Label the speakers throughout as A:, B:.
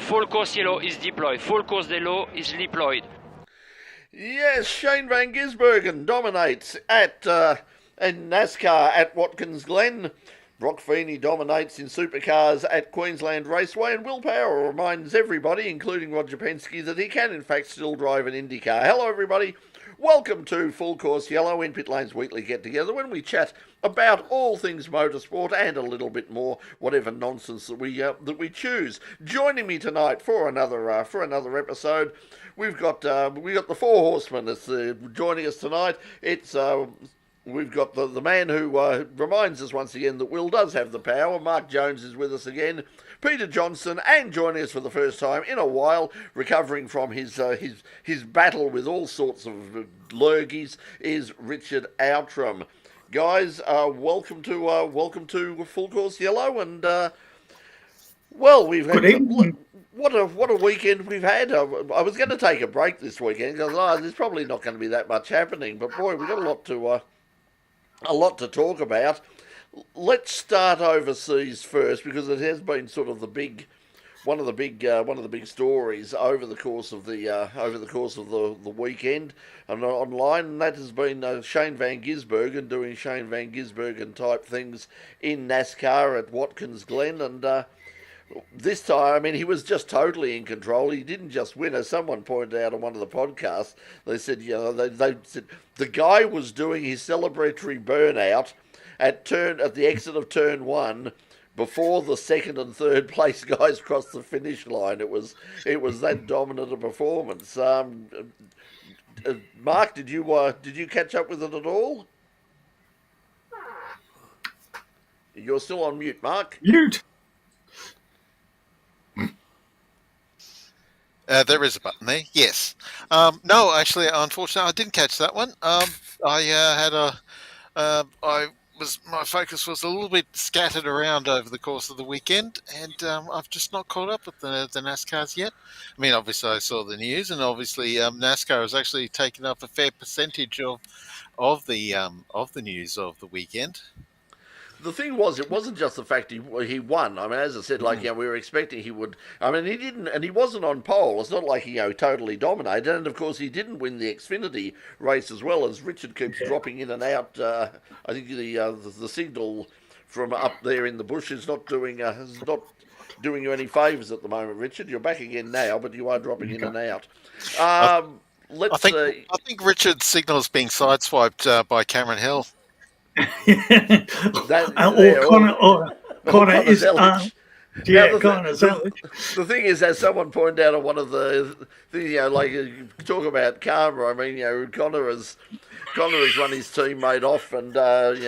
A: Full course yellow is deployed. Full course yellow is deployed.
B: Yes, Shane van Gisbergen dominates in NASCAR at Watkins Glen. Broc Feeney dominates in Supercars at Queensland Raceway, and Will Power reminds everybody, including Roger Penske, that he can in fact still drive an IndyCar. Hello everybody, welcome to Full Course Yellow, in Pit Lane's weekly get-together, when we chat about all things motorsport and a little bit more, whatever nonsense that we choose. Joining me tonight for another episode, we've got the Four Horsemen that's joining us tonight. We've got the man who reminds us once again that Will does have the power. Mark Jones is with us again. Peter Johnson, and joining us for the first time in a while, recovering from his battle with all sorts of lurgies, is Richard Outram. Guys, welcome to Full Course Yellow, and we've had what a weekend we've had. I was going to take a break this weekend because there's probably not going to be that much happening, but boy, we've got a lot to talk about. Let's start overseas first, because it has been sort of one of the big stories over the course of the weekend and online, and that has been Shane van Gisbergen doing Shane van Gisbergen type things in NASCAR at Watkins Glen, and this time, I mean, he was just totally in control. He didn't just win. As someone pointed out on one of the podcasts, they said, they said the guy was doing his celebratory burnout at the exit of turn one before the second and third place guys crossed the finish line. It was that dominant a performance. Mark, did you catch up with it at all? You're still on mute, Mark.
C: Mute.
D: There is a button there. Yes. No, actually, unfortunately, I didn't catch that one. My focus was a little bit scattered around over the course of the weekend, and I've just not caught up with the NASCARs yet. I mean, obviously, I saw the news, and obviously, NASCAR has actually taken up a fair percentage of the news of the weekend.
B: The thing was, it wasn't just the fact he won. I mean, as I said, we were expecting he would. I mean, he didn't, and he wasn't on pole. It's not like he totally dominated. And of course, he didn't win the Xfinity race as well, as Richard keeps dropping in and out. I think the signal from up there in the bush is not doing you any favours at the moment, Richard. You're back again now, but you are dropping in and out.
D: I think Richard's signal is being sideswiped by Cameron Hill.
C: Connor is
B: the thing is, as someone pointed out on one of the things, talk about karma. I mean, Connor has run his teammate off and in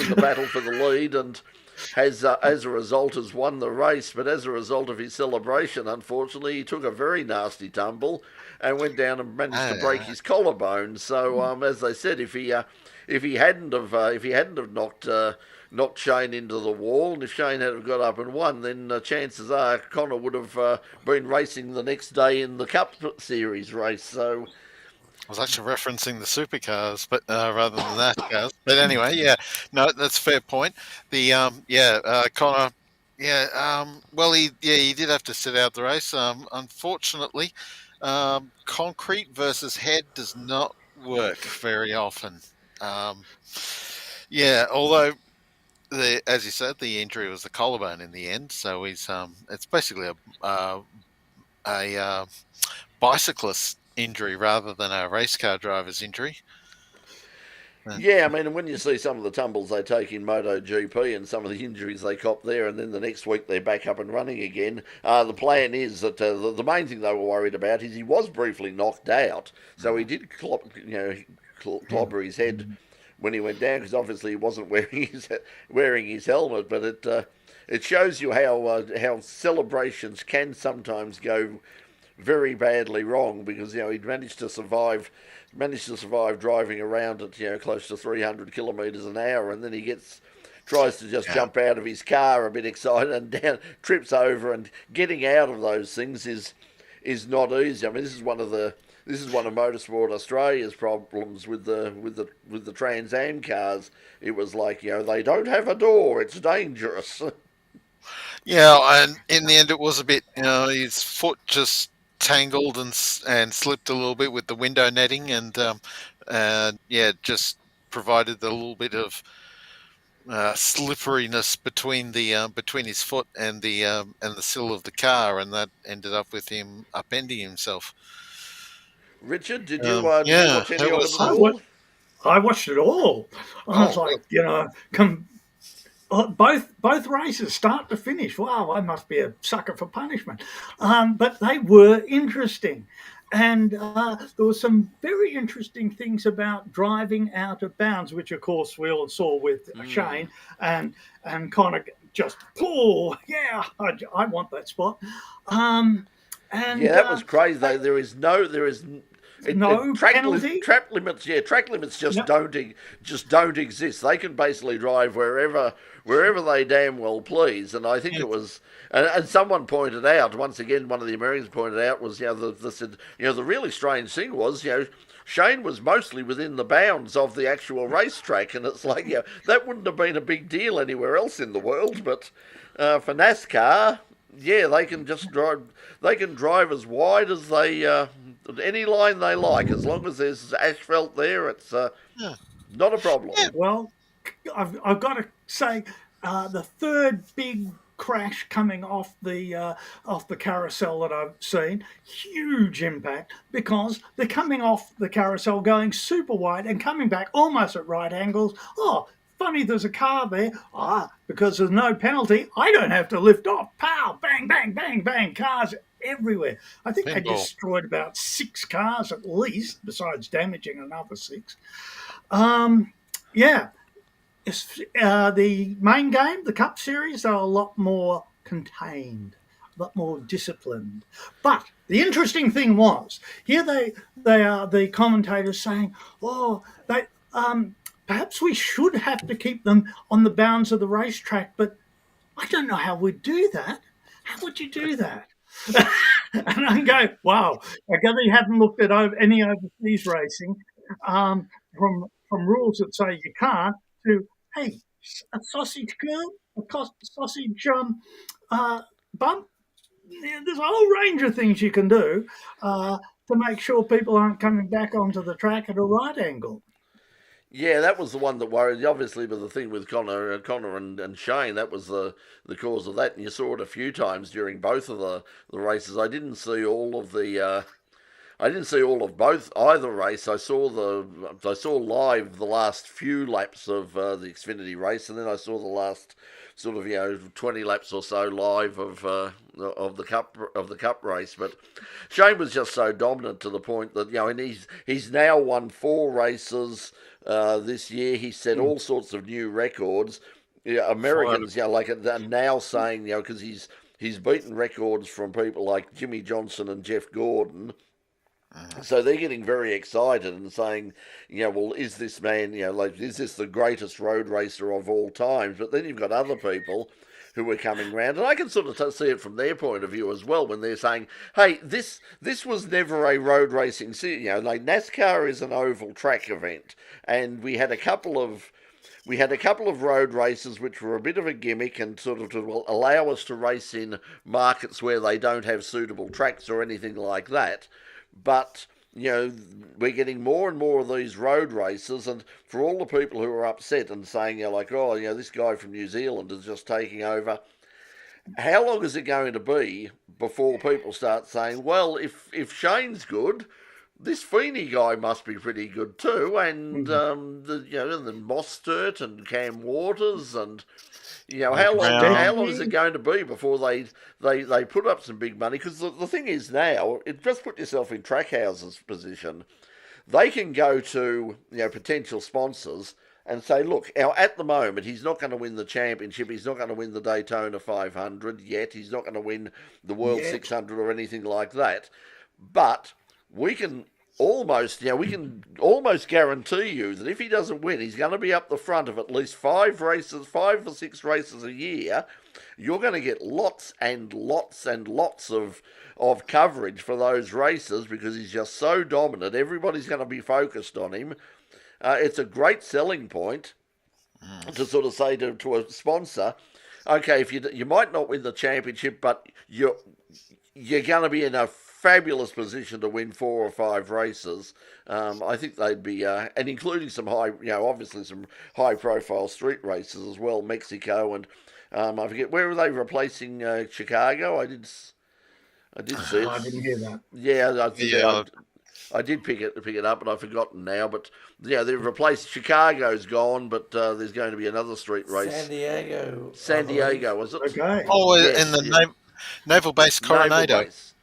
B: the battle for the lead, and has as a result has won the race. But as a result of his celebration, unfortunately, he took a very nasty tumble and went down and managed to break his collarbone. So as they said, if he hadn't have knocked Shane into the wall, and if Shane had got up and won, then chances are Connor would have been racing the next day in the Cup Series race. So
D: I was actually referencing the Supercars, but rather than the NASCARs. But anyway, yeah, no, that's a fair point. The Connor, he did have to sit out the race. Unfortunately, concrete versus head does not work very often. Although as you said, the injury was the collarbone in the end, so he's it's basically a bicyclist injury rather than a race car driver's injury.
B: Yeah, I mean, when you see some of the tumbles they take in MotoGP and some of the injuries they cop there, and then the next week they're back up and running again, the plan is that the main thing they were worried about is he was briefly knocked out, so he did clobber his head when he went down, because obviously he wasn't wearing his helmet. But it shows you how celebrations can sometimes go very badly wrong, because he'd managed to survive driving around at close to 300 kilometres an hour, and then he tries to just jump out of his car a bit excited and down, trips over, and getting out of those things is not easy. I mean, this is one of Motorsport Australia's problems with the Trans Am cars. It was like, they don't have a door, it's dangerous.
D: Yeah, and in the end, it was a bit, his foot just tangled and slipped a little bit with the window netting, and just provided a little bit of slipperiness between his foot and the sill of the car, and that ended up with him upending himself.
B: Richard, did you watch any of it at all?
C: I watched it all. I was like, both races, start to finish. Wow, I must be a sucker for punishment. But they were interesting. And there were some very interesting things about driving out of bounds, which, of course, we all saw with Shane, and kind of just, I want that spot.
B: That was crazy, though. There is no track
C: penalty.
B: Track limits just don't exist. They can basically drive wherever they damn well please. And I think it was, and someone pointed out once again, one of the Americans pointed out was the really strange thing was Shane was mostly within the bounds of the actual racetrack, and it's like that wouldn't have been a big deal anywhere else in the world, but for NASCAR. Yeah, they can just drive. They can drive as wide as they any line they like, as long as there's asphalt there. It's not a problem.
C: Yeah. Well, I've got to say, the third big crash coming off the carousel that I've seen, huge impact, because they're coming off the carousel, going super wide, and coming back almost at right angles. Oh, funny, there's a car there. Because there's no penalty, I don't have to lift off. Pow, bang, bang, bang, bang. Cars everywhere. I think they destroyed about 6 cars at least, besides damaging another 6. The main game, the Cup Series, are a lot more contained, a lot more disciplined. But the interesting thing was, here they are, the commentators saying, perhaps we should have to keep them on the bounds of the racetrack, but I don't know how we'd do that. How would you do that? And I go, wow, I gather you haven't looked at any overseas racing, from rules that say you can't to, hey, a sausage curl, a sausage bump. There's a whole range of things you can do to make sure people aren't coming back onto the track at a right angle.
B: Yeah, that was the one that worried. Obviously, but the thing with Connor and Shane, that was the cause of that. And you saw it a few times during both of the races. I didn't see all of either race. I saw live the last few laps of the Xfinity race, and then I saw the last sort of 20 laps or so live of the cup race. But Shane was just so dominant to the point that and he's now won 4 races. This year he set all sorts of new records. Americans, are now saying, because he's beaten records from people like Jimmy Johnson and Jeff Gordon. So they're getting very excited and saying, well, is this man, is this the greatest road racer of all time? But then you've got other people who are coming around, and I can sort of see it from their point of view as well when they're saying, hey, this was never a road racing series. NASCAR is an oval track event, and we had a couple of road races which were a bit of a gimmick and sort of to allow us to race in markets where they don't have suitable tracks or anything like that. But we're getting more and more of these road races, and for all the people who are upset and saying, this guy from New Zealand is just taking over, how long is it going to be before people start saying, well, if Shane's good, this Feeney guy must be pretty good too, and the Mostert and Cam Waters and how long is it going to be before they put up some big money? Because the thing is now, just put yourself in Trackhouse's position. They can go to potential sponsors and say, look, at the moment he's not going to win the championship, he's not going to win the Daytona 500 yet, he's not going to win the World 600 or anything like that, but we can almost guarantee you that if he doesn't win, he's going to be up the front of at least 5 or 6 races a year. You're going to get lots and lots and lots of coverage for those races because he's just so dominant. Everybody's going to be focused on him. It's a great selling point to sort of say to a sponsor, okay, if you might not win the championship, but you're going to be in a fabulous position to win 4 or 5 races. I think they'd be, and including some high, obviously some high-profile street races as well, Mexico and I forget where were they replacing Chicago. I did see it.
C: I didn't hear that.
B: Yeah, I think I did pick it up, but I've forgotten now. But yeah, they've replaced Chicago's gone, but there's going to be another street race. San Diego, was it?
C: Okay.
D: Oh, in the naval base Coronado.
B: Naval base.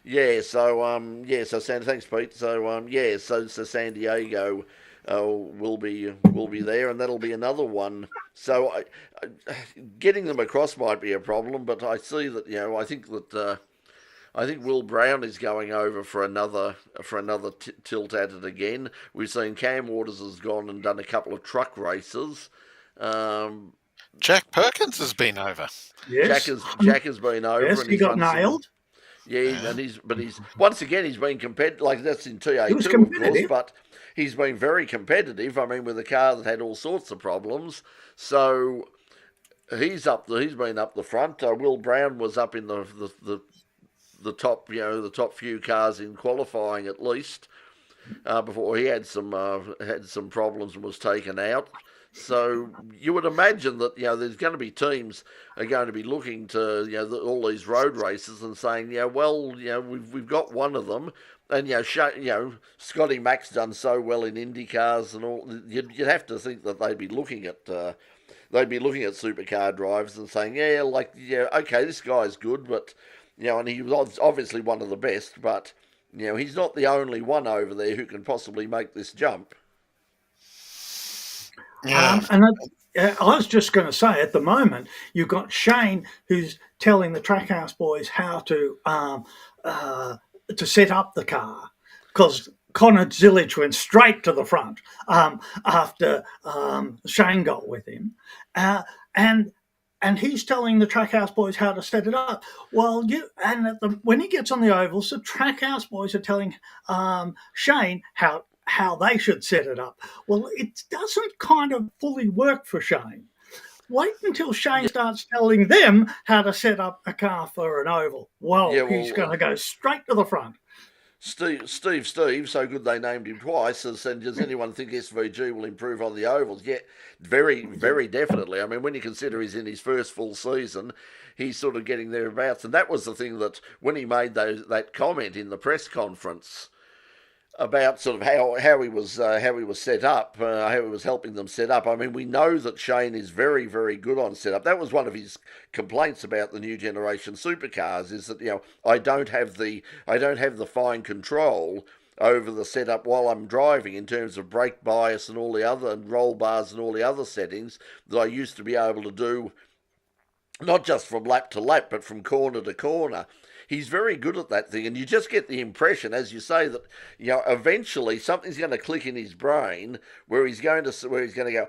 B: Yeah. So thanks, Pete. So San Diego will be there, and that'll be another one. So getting them across might be a problem, but I see that I think Will Brown is going over for another tilt at it again. We've seen Cam Waters has gone and done a couple of truck races.
D: Jack Perkins has been over.
C: Yes.
B: Jack has been over.
C: Yes,
B: and
C: he got nailed.
B: And he's once again he's been competitive. Like that's in TA2, of course, but he's been very competitive. I mean, with a car that had all sorts of problems. So he's been up the front. Will Brown was up in the top, the top few cars in qualifying at least, before he had some problems and was taken out. So you would imagine that there's going to be teams are going to be looking to all these road races and saying we've got one of them, and Scotty Mack's done so well in IndyCars and all. You'd have to think that they'd be looking at supercar drivers and saying okay, this guy's good, but and he was obviously one of the best, but he's not the only one over there who can possibly make this jump.
C: Yeah. I was just going to say, at the moment, you've got Shane who's telling the Trackhouse boys how to set up the car, because Connor Zillage went straight to the front after Shane got with him, and he's telling the Trackhouse boys how to set it up. Well, when he gets on the ovals, the Trackhouse boys are telling Shane how they should set it up. Well, it doesn't kind of fully work for Shane. Wait until Shane starts telling them how to set up a car for an oval. He's going to go straight to the front.
B: Steve, so good they named him twice. And does anyone think SVG will improve on the ovals? Yeah, very, very definitely. I mean, when you consider he's in his first full season, he's sort of getting thereabouts. And that was the thing that when he made that comment in the press conference about sort of how he was set up, how he was helping them set up. I mean, we know that Shane is very, very good on setup. That was one of his complaints about the new generation supercars, is that I don't have the fine control over the setup while I'm driving in terms of brake bias and all the other, and roll bars and all the other settings that I used to be able to do, not just from lap to lap, but from corner to corner. He's very good at that thing, and you just get the impression, as you say, that eventually something's going to click in his brain where he's going to go,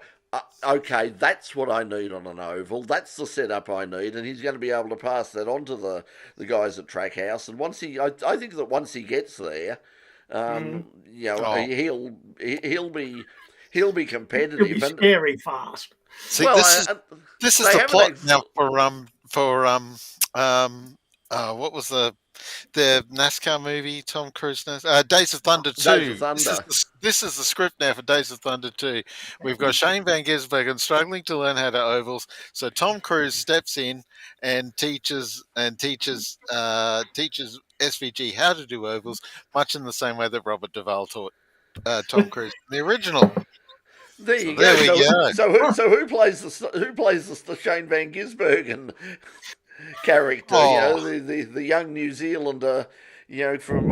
B: okay, that's what I need on an oval. That's the setup I need, and he's going to be able to pass that on to the guys at Trackhouse. And I think that once he gets there, he'll be competitive.
C: He'll be scary fast.
D: See, this is the plot now for what was the NASCAR movie Tom Cruise? Days of Thunder 2.
B: Days of Thunder.
D: This is the script now for Days of Thunder 2. We've got Shane van Gisbergen struggling to learn how to ovals, so Tom Cruise steps in and teaches SVG how to do ovals, much in the same way that Robert Duvall taught Tom Cruise in the original.
B: There you go. So who plays the Shane van Gisbergen character? The young New Zealander, from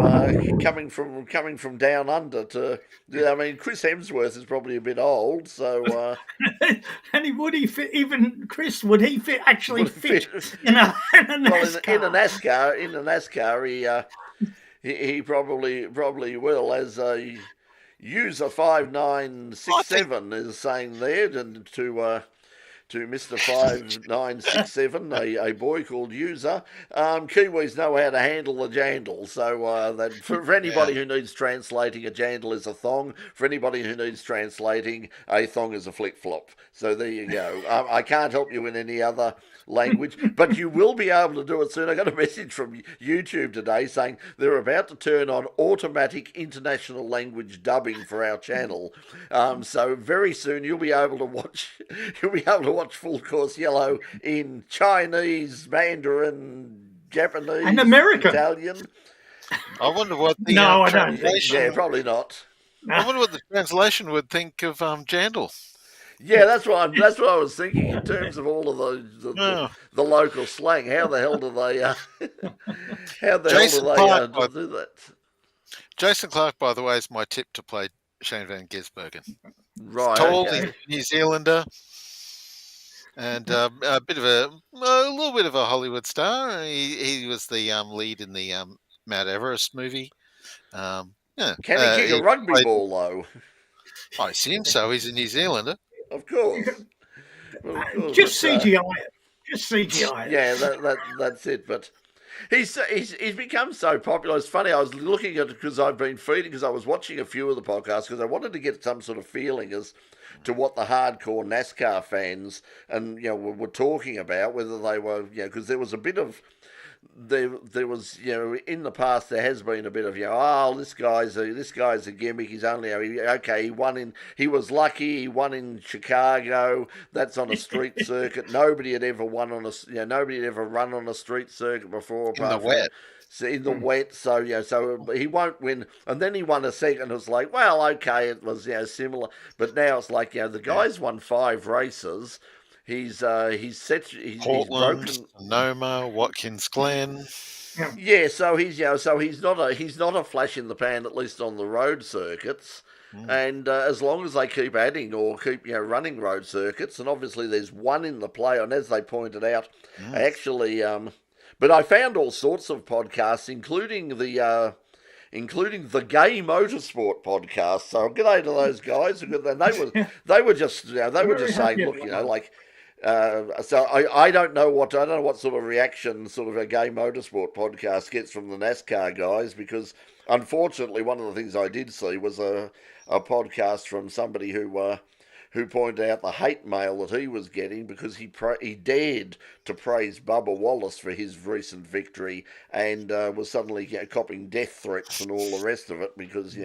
B: coming from down under to. I mean, Chris Hemsworth is probably a bit old, so.
C: And would he fit? Even Chris, would he fit? Actually, fit in a NASCAR?
B: In a NASCAR, he probably will, as a user 5967 is saying there, and Mr. 5967, a boy called User. Kiwis know how to handle the jandal. So that for anybody who needs translating, a jandal is a thong. For anybody who needs translating, a thong is a flip-flop. So there you go. I can't help you in any other language, but you will be able to do it soon. I got a message from YouTube today saying they're about to turn on automatic international language dubbing for our channel. So very soon you'll be able to watch Full Course Yellow in Chinese, Mandarin, Japanese,
C: and American,
B: Italian.
D: I wonder what the
C: No, I don't.
D: translation.
B: Yeah, probably not.
D: I wonder what the translation would think of Jandal.
B: Yeah, that's what I was thinking in terms of all of the local slang. How the hell do they do that?
D: Jason Clark, by the way, is my tip to play Shane van Gisbergen.
B: Right,
D: Tall,
B: okay.
D: he's a New Zealander, and a little bit of a Hollywood star. He was the lead in the Mount Everest movie.
B: Can he kick a rugby ball though?
D: I assume so. He's a New Zealander.
B: Of course. Well, of course,
C: just
B: but,
C: CGI it. Just CGI it.
B: Yeah, that's it. But he's become so popular. It's funny. I was looking at it because I've been feeding, because I was watching a few of the podcasts because I wanted to get some sort of feeling as to what the hardcore NASCAR fans and were talking about, whether they were because there was a bit of. There was in the past there has been a bit of this guy's a gimmick. He's only he was lucky, he won in Chicago. That's on a street circuit. Nobody had ever run on a street circuit before.
D: In the wet.
B: In the wet, so he won't win. And then he won a second. It was like, well, okay, it was similar, but now it's like the guy's won 5 races. He's
D: Portland,
B: broken.
D: Sonoma, Watkins Glen.
B: Yeah, so he's not a flash in the pan, at least on the road circuits. And as long as they keep adding or keep running road circuits, and obviously there's one in the play, and as they pointed out, actually, but I found all sorts of podcasts, including the Gay Motorsport podcast. So good day to those guys. They were just saying, look, so I don't know what sort of reaction sort of a Gay Motorsport podcast gets from the NASCAR guys, because unfortunately one of the things I did see was a podcast from somebody who pointed out the hate mail that he was getting because he dared to praise Bubba Wallace for his recent victory and was suddenly copping death threats and all the rest of it because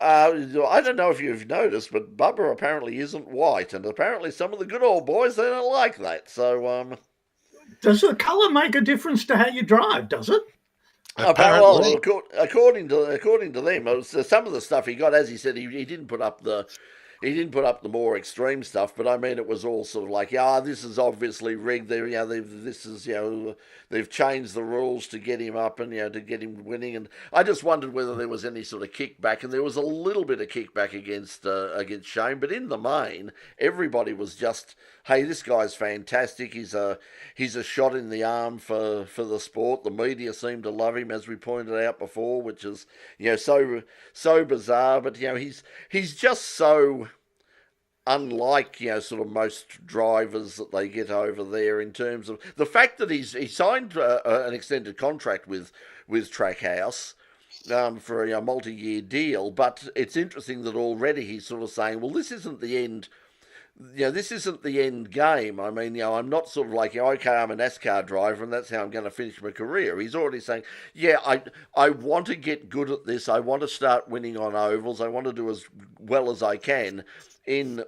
B: I don't know if you've noticed, but Bubba apparently isn't white, and apparently some of the good old boys, they don't like that. So,
C: does the colour make a difference to how you drive? Does it?
B: Apparently, according to them, it was some of the stuff he got. As he said, he didn't put up the. He didn't put up the more extreme stuff, but I mean, it was all sort of like, this is obviously rigged. They've changed the rules to get him up and to get him winning. And I just wondered whether there was any sort of kickback, and there was a little bit of kickback against Shane, but in the main, everybody was just, hey, this guy's fantastic. He's a shot in the arm for the sport. The media seemed to love him, as we pointed out before, which is so bizarre. But he's just so unlike sort of most drivers that they get over there, in terms of the fact that he signed an extended contract with Trackhouse for a multi-year deal. But it's interesting that already he's sort of saying, well, this isn't the end. This isn't the end game. I mean, I'm not sort of like, okay, I'm a NASCAR driver and that's how I'm going to finish my career. He's already saying, I want to get good at this. I want to start winning on ovals. I want to do as well as I can in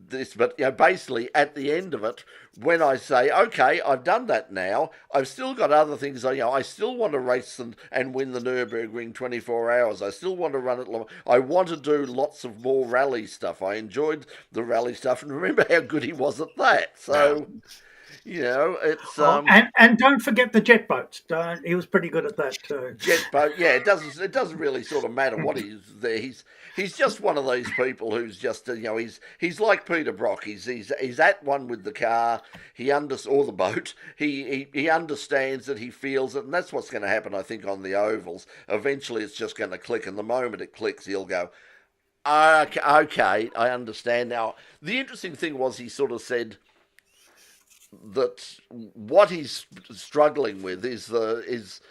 B: this. But basically at the end of it, when I say, okay, I've done that now, I've still got other things. I still want to race and win the Nürburgring 24 hours. I still want to run it long. I want to do lots of more rally stuff. I enjoyed the rally stuff, and remember how good he was at that. So, it's
C: and don't forget the jet boats. He was pretty good at that too.
B: Jet boat, yeah. It doesn't really sort of matter what he's there. He's just one of these people who's just he's like Peter Broc. He's at one with the car. Or the boat. He understands it. He feels it, and that's what's going to happen, I think, on the ovals. Eventually, it's just going to click, and the moment it clicks, he'll go, Okay, I understand now. The interesting thing was he sort of said that what he's struggling with is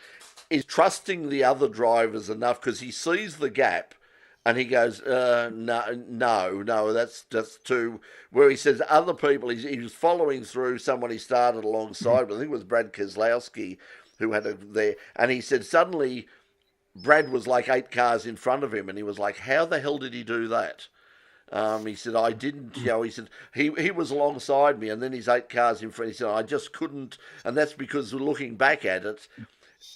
B: trusting the other drivers enough because he sees the gap and he goes, no, that's too. Where he says other people, he was following through someone he started alongside, but I think it was Brad Keselowski who had it there, and he said suddenly Brad was like 8 cars in front of him, and he was like, how the hell did he do that? He said, I didn't, he said, he was alongside me and then he's 8 cars in front. He said, I just couldn't. And that's because looking back at it,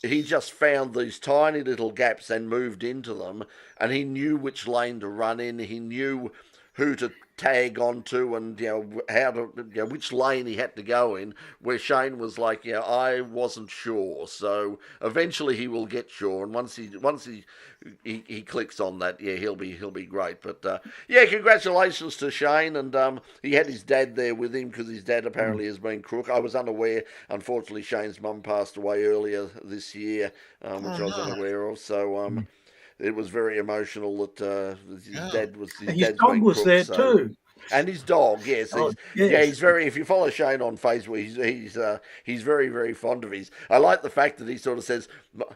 B: he just found these tiny little gaps and moved into them. And he knew which lane to run in. He knew who to tag onto and, how to, which lane he had to go in, where Shane was like, I wasn't sure. So eventually he will get sure. And once he clicks on that, he'll be great. But congratulations to Shane, and he had his dad there with him because his dad apparently has been crook. I was unaware. Unfortunately, Shane's mum passed away earlier this year, which I was unaware of. So it was very emotional that his dad was.
C: His dog was there too.
B: And his dog, yes. He's very. If you follow Shane on Facebook, he's very, very fond of his. I like the fact that he sort of says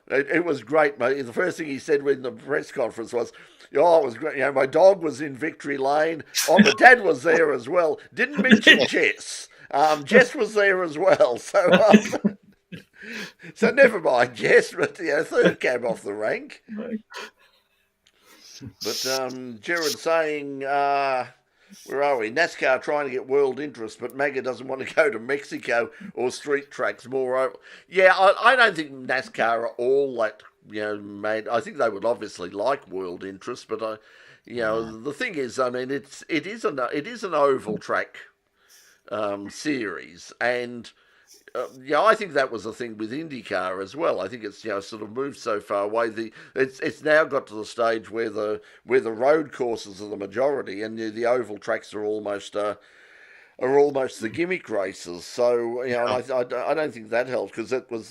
B: it was great. The first thing he said in the press conference was, "Oh, it was great. My dog was in victory lane. Oh, my dad was there as well. Didn't mention Jess. Jess was there as well. So never mind, Jess. But third cab off the rank. But Jared saying, where are we? NASCAR trying to get world interest, but MAGA doesn't want to go to Mexico or street tracks. Moreover, I don't think NASCAR are all that made. I think they would obviously like world interest, but the thing is, I mean, it is an oval track series, and I think that was the thing with IndyCar as well. I think it's sort of moved so far away. It's now got to the stage where the road courses are the majority, and the oval tracks are almost the gimmick races. So and I don't think that helped because that was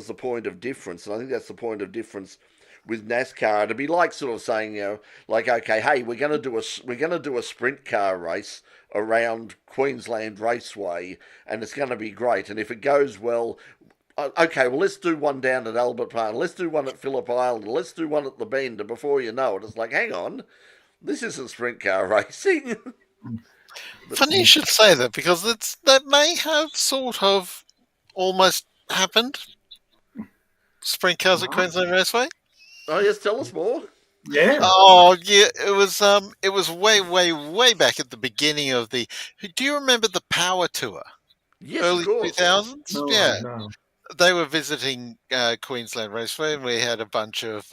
B: the point of difference, and I think that's the point of difference with NASCAR. To be like sort of saying okay, hey, we're going to do a sprint car race around Queensland Raceway, and it's going to be great. And if it goes well, okay, well, let's do one down at Albert Park, let's do one at Phillip Island, let's do one at the Bend, and before you know it, it's like, hang on, this isn't sprint car racing.
D: Funny you should say that, because that may have sort of almost happened. Sprint cars at Queensland Raceway?
B: Oh, yes, tell us more.
C: Yeah.
D: Oh, yeah. It was way, way, way back at the beginning of the. Do you remember the Power Tour?
B: Yes,
D: early
B: of course.
D: 2000s.
C: No,
D: yeah,
C: no.
D: They were visiting Queensland Raceway, and we had a bunch of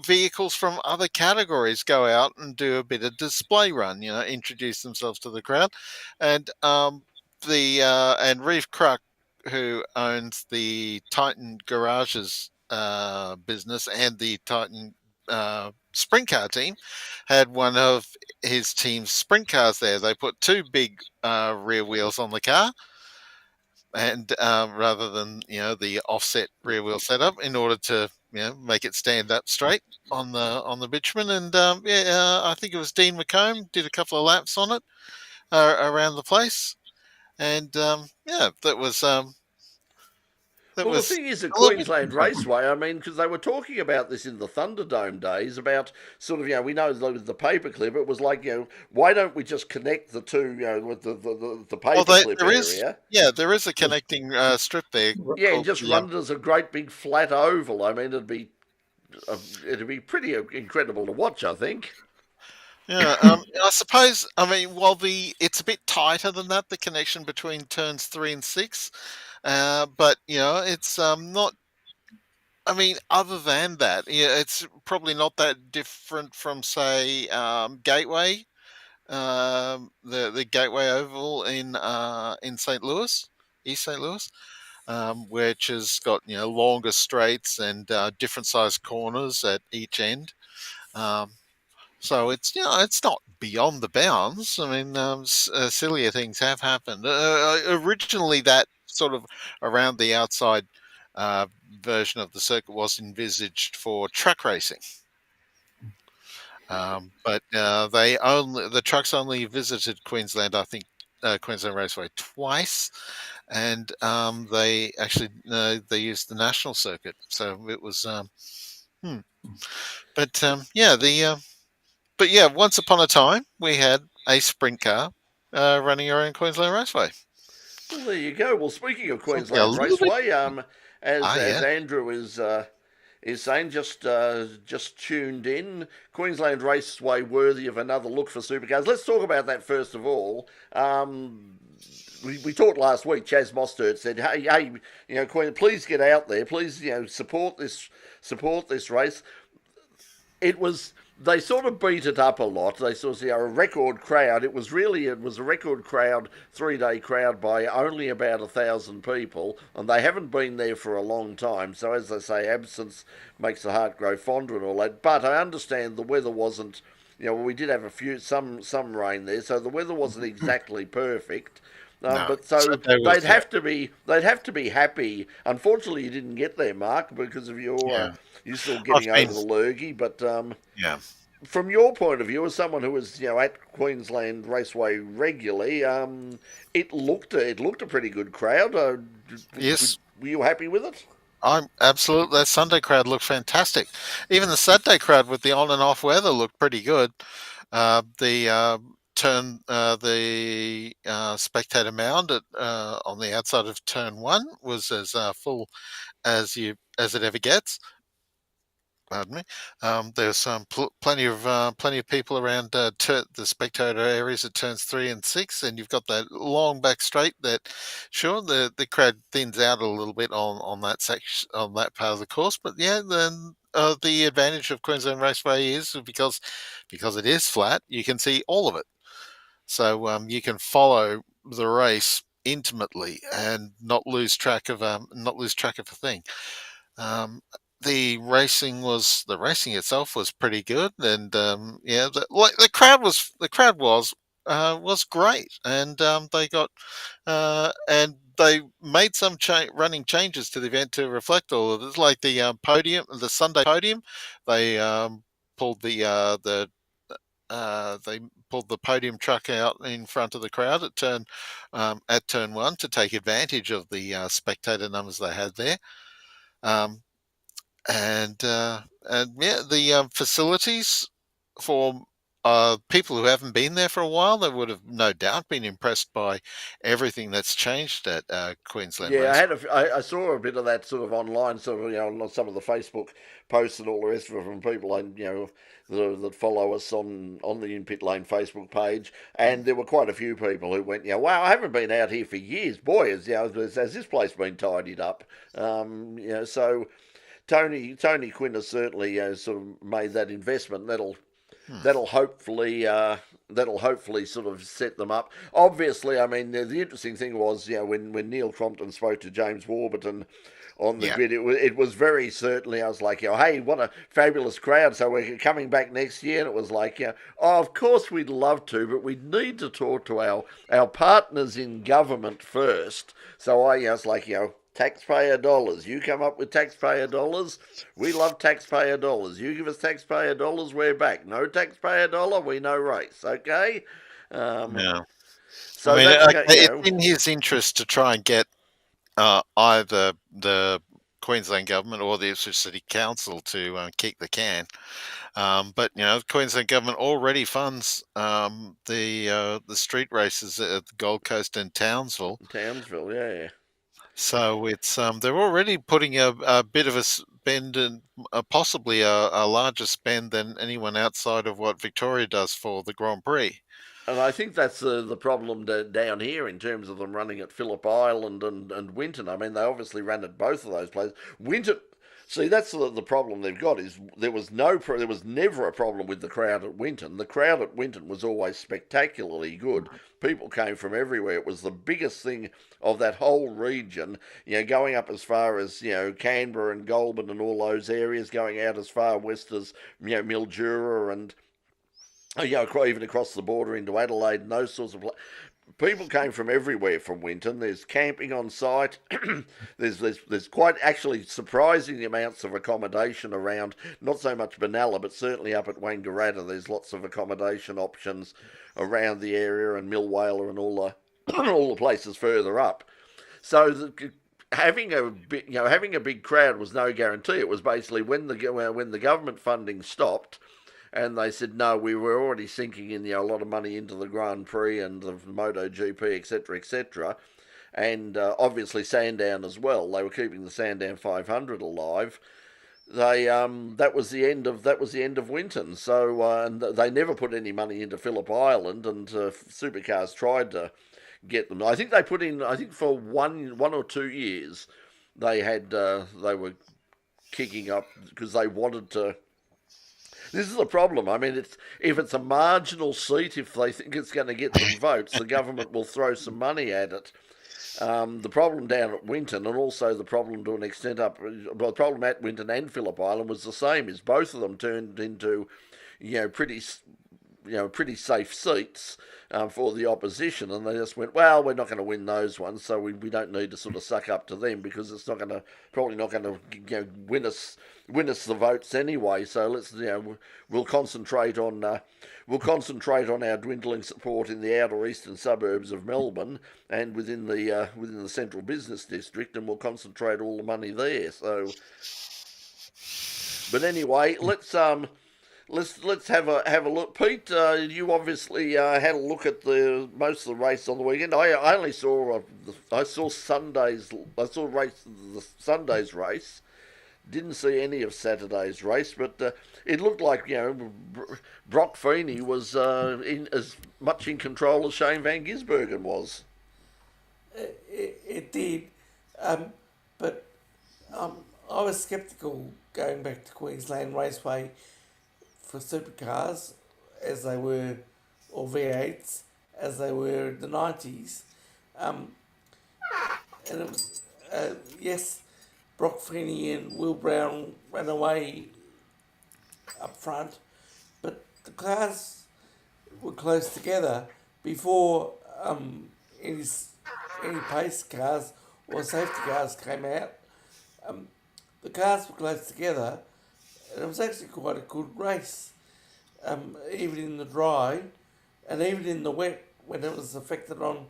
D: vehicles from other categories go out and do a bit of display run. Introduce themselves to the crowd, and Reeve Kruk, who owns the Titan Garages business and the Titan sprint car team, had one of his team's sprint cars there. They put two big rear wheels on the car, and rather than the offset rear wheel setup, in order to make it stand up straight on the bitumen. And I think it was Dean McComb did a couple of laps on it around the place. And that was.
B: The thing is, at Queensland Raceway, I mean, because they were talking about this in the Thunderdome days, about sort of, we know with the paperclip, it was like, why don't we just connect the two, with the paperclip area?
D: There is a connecting strip there.
B: Yeah, and just run it as a great big flat oval. I mean, it'd be pretty incredible to watch, I think.
D: Yeah, I suppose. I mean, while it's a bit tighter than that, the connection between turns 3 and 6, but it's not. I mean, other than that, it's probably not that different from, say, Gateway, the Gateway Oval in St. Louis, East St. Louis, which has got longer straights and different sized corners at each end. So it's it's not beyond the bounds. I mean, sillier things have happened. Originally, that sort of around the outside version of the circuit was envisaged for truck racing. But the trucks only visited Queensland, I think, Queensland Raceway twice, and they actually they used the national circuit. So it was, but once upon a time we had a sprint car running around Queensland Raceway.
B: Well, there you go. Well, speaking of
D: Something a
B: Queensland
D: little
B: Raceway, as
D: yeah.
B: Andrew is saying, just tuned in, Queensland Raceway worthy of another look for supercars. Let's talk about that first of all. We talked last week. Chaz Mostert said, "Hey, Queen, please get out there. Please, support this race." They sort of beat it up a lot. They sort of a record crowd. It was a record crowd, 3-day crowd by only about 1,000 people, and they haven't been there for a long time. So as they say, absence makes the heart grow fonder and all that. But I understand the weather wasn't. We did have some rain there, so the weather wasn't exactly perfect.
D: No,
B: but so
D: they'd
B: have to be happy. Unfortunately, you didn't get there, Mark, because of your you're still getting over the lurgy. But from your point of view, as someone who was at Queensland Raceway regularly, it looked a pretty good crowd.
D: Yes,
B: were you happy with it?
D: I'm absolutely. That Sunday crowd looked fantastic. Even the Saturday crowd with the on and off weather looked pretty good. The spectator mound on the outside of turn 1 was as full as it ever gets. Pardon me. There's plenty of people around the spectator areas at turns 3 and 6, and you've got that long back straight. That sure the crowd thins out a little bit on that section, on that part of the course, but then the advantage of Queensland Raceway is because it is flat, you can see all of it. So you can follow the race intimately and not lose track of a thing. The racing itself was pretty good, and the crowd was great, and they made some running changes to the event to reflect all of this, like the Sunday podium. They pulled the podium truck out in front of the crowd at turn 1 to take advantage of the spectator numbers they had there. The facilities for people who haven't been there for a while, they would have no doubt been impressed by everything that's changed at Queensland.
B: Yeah, I saw a bit of that sort of online, sort of on some of the Facebook posts and all the rest of it from people that follow us on the In Pit Lane Facebook page, and there were quite a few people who went, wow, I haven't been out here for years. Boy, has this place been tidied up? So. Tony Quinn has certainly sort of made that investment. That'll hopefully sort of set them up. Obviously, I mean the interesting thing was when Neil Crompton spoke to James Warburton on the grid, it was very certainly, I was like, hey, what a fabulous crowd. So we're coming back next year, and it was like, of course we'd love to, but we need to talk to our partners in government first. So I was like, taxpayer dollars. You come up with taxpayer dollars. We love taxpayer dollars. You give us taxpayer dollars, we're back. No taxpayer dollar, we no race. Okay.
D: So it's in his interest to try and get either the Queensland government or the Ipswich City Council to kick the can. But the Queensland government already funds the street races at the Gold Coast and Townsville.
B: Yeah.
D: So it's they're already putting a bit of a spend and possibly a larger spend than anyone outside of what Victoria does for the Grand Prix.
B: And I think that's the problem down here in terms of them running at Phillip Island and Winton. I mean, they obviously ran at both of those places. Winton. See, that's the problem they've got is there was never a problem with the crowd at Winton. The crowd at Winton was always spectacularly good. People came from everywhere. It was the biggest thing of that whole region, going up as far as, Canberra and Goulburn and all those areas, going out as far west as, Mildura and, even across the border into Adelaide and those sorts of places. people came from everywhere from Winton. There's camping on site. there's quite actually surprising amounts of accommodation around. Not so much Benalla, but certainly up at Wangaratta. There's lots of accommodation options around the area, and Millwala and all the all the places further up. So having a big crowd was no guarantee. It was basically when the government funding stopped, and they said no, we were already sinking in a lot of money into the Grand Prix and the MotoGP, etc., etc., and obviously Sandown as well. They were keeping the Sandown 500 alive. That was the end of Winton. So and they never put any money into Phillip Island, and Supercars tried to get them. I think they put in. I think for one or 2 years, they were kicking up because they wanted to. This is the problem. I mean, if it's a marginal seat, if they think it's going to get some votes, the government will throw some money at it. The problem down at Winton, and also the problem to an extent the problem at Winton and Phillip Island was the same. Is both of them turned into, pretty safe seats for the opposition, and they just went, well, we're not going to win those ones, so we don't need to sort of suck up to them because it's probably not going to win us the votes anyway. So let's we'll concentrate on our dwindling support in the outer eastern suburbs of Melbourne and within the central business district, and we'll concentrate all the money there. So, but anyway, let's have a look, Pete. You obviously had a look at most of the race on the weekend. I only saw Sunday's race. Didn't see any of Saturday's race, but it looked like Broc Feeney was as much in control as Shane van Gisbergen was.
E: It did, but I was sceptical going back to Queensland Raceway for supercars as they were, or V8s as they were in the 90s. And it was, yes, Broc Feeney and Will Brown ran away up front, but the cars were close together before any pace cars or safety cars came out. The cars were close together, and it was actually quite a good race, even in the dry, and even in the wet when it was affected on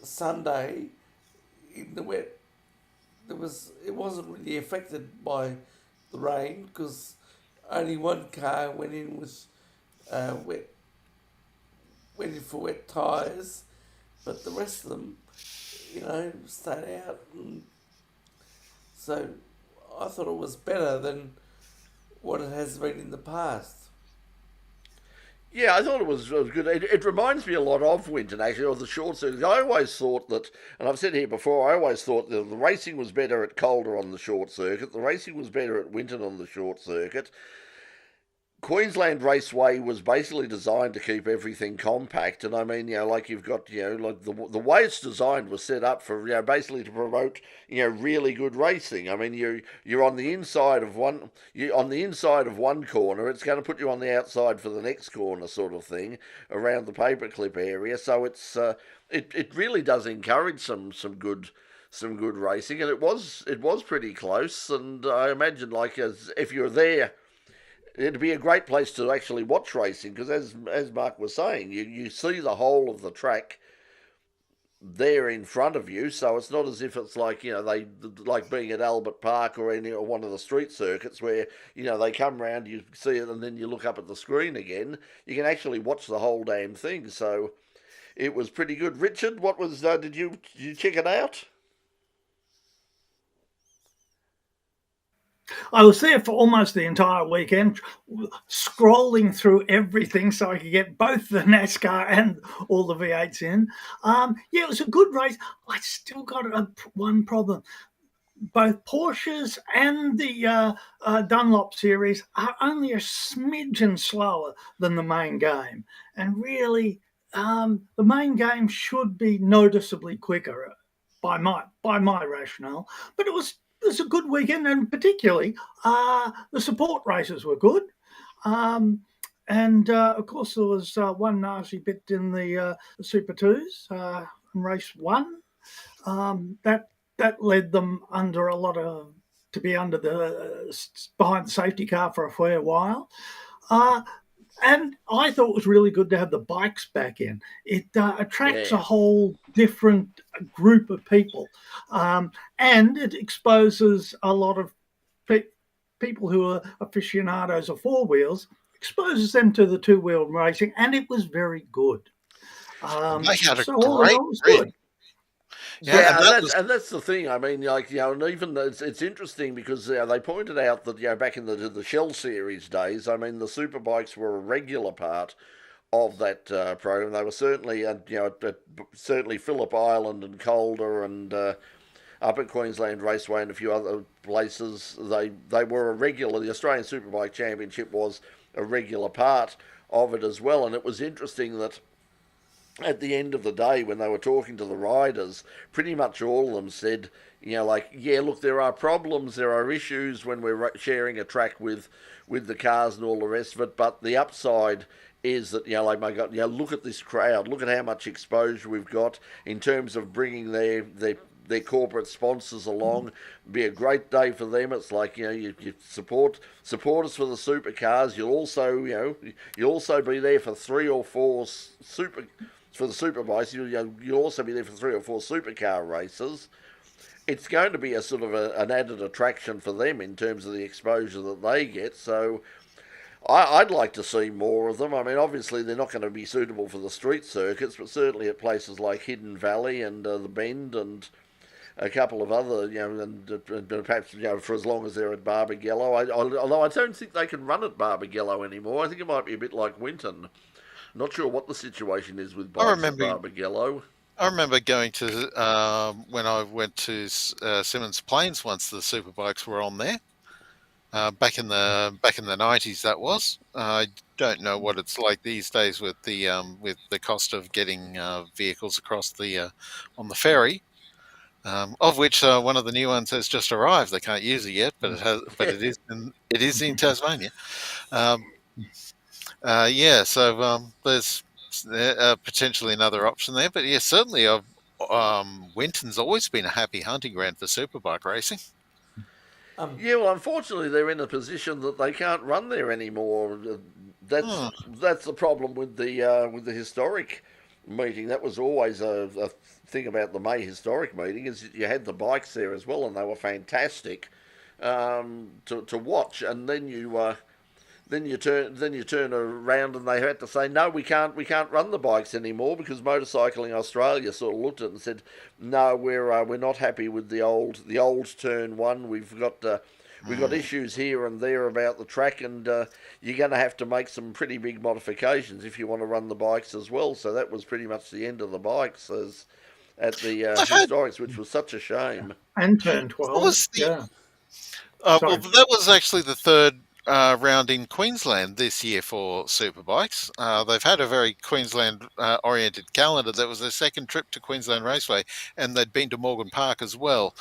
E: Sunday. In the wet, it wasn't really affected by the rain because only one car went in with went in for wet tyres, but the rest of them, stayed out. And so I thought it was better than what it has been in the past.
B: Yeah, I thought it was good. It reminds me a lot of Winton, actually, or the short circuit. I always thought that, and I've said here before, I always thought that the racing was better at Calder on the short circuit. The racing was better at Winton on the short circuit. Queensland Raceway was basically designed to keep everything compact, and I mean, like you've got, like the way it's designed was set up for, basically to promote, really good racing. I mean, you're on the inside of one, corner, it's going to put you on the outside for the next corner, sort of thing, around the paperclip area. So it's it really does encourage some good racing, and it was pretty close. And I imagine, if you're there, it'd be a great place to actually watch racing because, as Mark was saying, you see the whole of the track there in front of you. So it's not as if it's like they like being at Albert Park or one of the street circuits where they come round, you see it, and then you look up at the screen again. You can actually watch the whole damn thing. So it was pretty good. Richard, what was? Did you check it out?
C: I was there for almost the entire weekend, scrolling through everything so I could get both the NASCAR and all the V8s in. It was a good race. I still got one problem. Both Porsches and the Dunlop series are only a smidgen slower than the main game. And really, the main game should be noticeably quicker by my rationale. But it was a good weekend, and particularly the support races were good. And of course, there was one nasty bit in the Super Twos in race one. That led them under a lot of to be under the behind the safety car for a fair while. And I thought it was really good to have the bikes back in. It attracts a whole different group of people, and it exposes a lot of people who are aficionados of four wheels, exposes them to the two-wheel racing, and it was very good.
D: They had a
C: so all in all, it was
D: grid.
C: good.
B: Yeah, and that's the thing. I mean, like, and even it's interesting because they pointed out that back in the Shell Series days, I mean, the superbikes were a regular part of that program. They were certainly, certainly Phillip Island and Calder and up at Queensland Raceway and a few other places. They were a regular. The Australian Superbike Championship was a regular part of it as well, and it was interesting that at the end of the day, when they were talking to the riders, pretty much all of them said, look, there are problems, there are issues when we're sharing a track with the cars and all the rest of it, but the upside is that, my God, look at this crowd, look at how much exposure we've got in terms of bringing their corporate sponsors along. It'd be a great day for them. It's like, you support us for the supercars. You'll also be there for 3 or 4 for the superbikes. You'll also be there for 3 or 4 supercar races. It's going to be a sort of an added attraction for them in terms of the exposure that they get. So I'd like to see more of them. I mean, obviously they're not going to be suitable for the street circuits, but certainly at places like Hidden Valley and the Bend and a couple of other, and perhaps for as long as they're at Barbagallo. Although I don't think they can run at Barbagallo anymore. I think it might be a bit like Winton. Not sure what the situation is with bikes at Barbagallo.
D: I remember going to when I went to Simmons Plains once. The superbikes were on there back in the 90s. That was. I don't know what it's like these days with the cost of getting vehicles across on the ferry. Of which one of the new ones has just arrived. They can't use it yet, but it is in Tasmania. So there's potentially another option there. But yeah, certainly Winton's always been a happy hunting ground for superbike racing.
B: Unfortunately, they're in a position that they can't run there anymore. That's the problem with the historic meeting. That was always a thing about the May historic meeting, is you had the bikes there as well, and they were fantastic to watch. And then you turn around and they had to say, no, we can't run the bikes anymore, because Motorcycling Australia sort of looked at it and said, no, we're not happy with the old turn one. We've got issues here and there about the track, and you're going to have to make some pretty big modifications if you want to run the bikes as well. So that was pretty much the end of the bikes at the historics, which was such a shame.
C: And turn 12.
D: Well, that was actually the third round in Queensland this year for superbikes. They've had a very Queensland-oriented calendar. That was their second trip to Queensland Raceway, and they'd been to Morgan Park as well.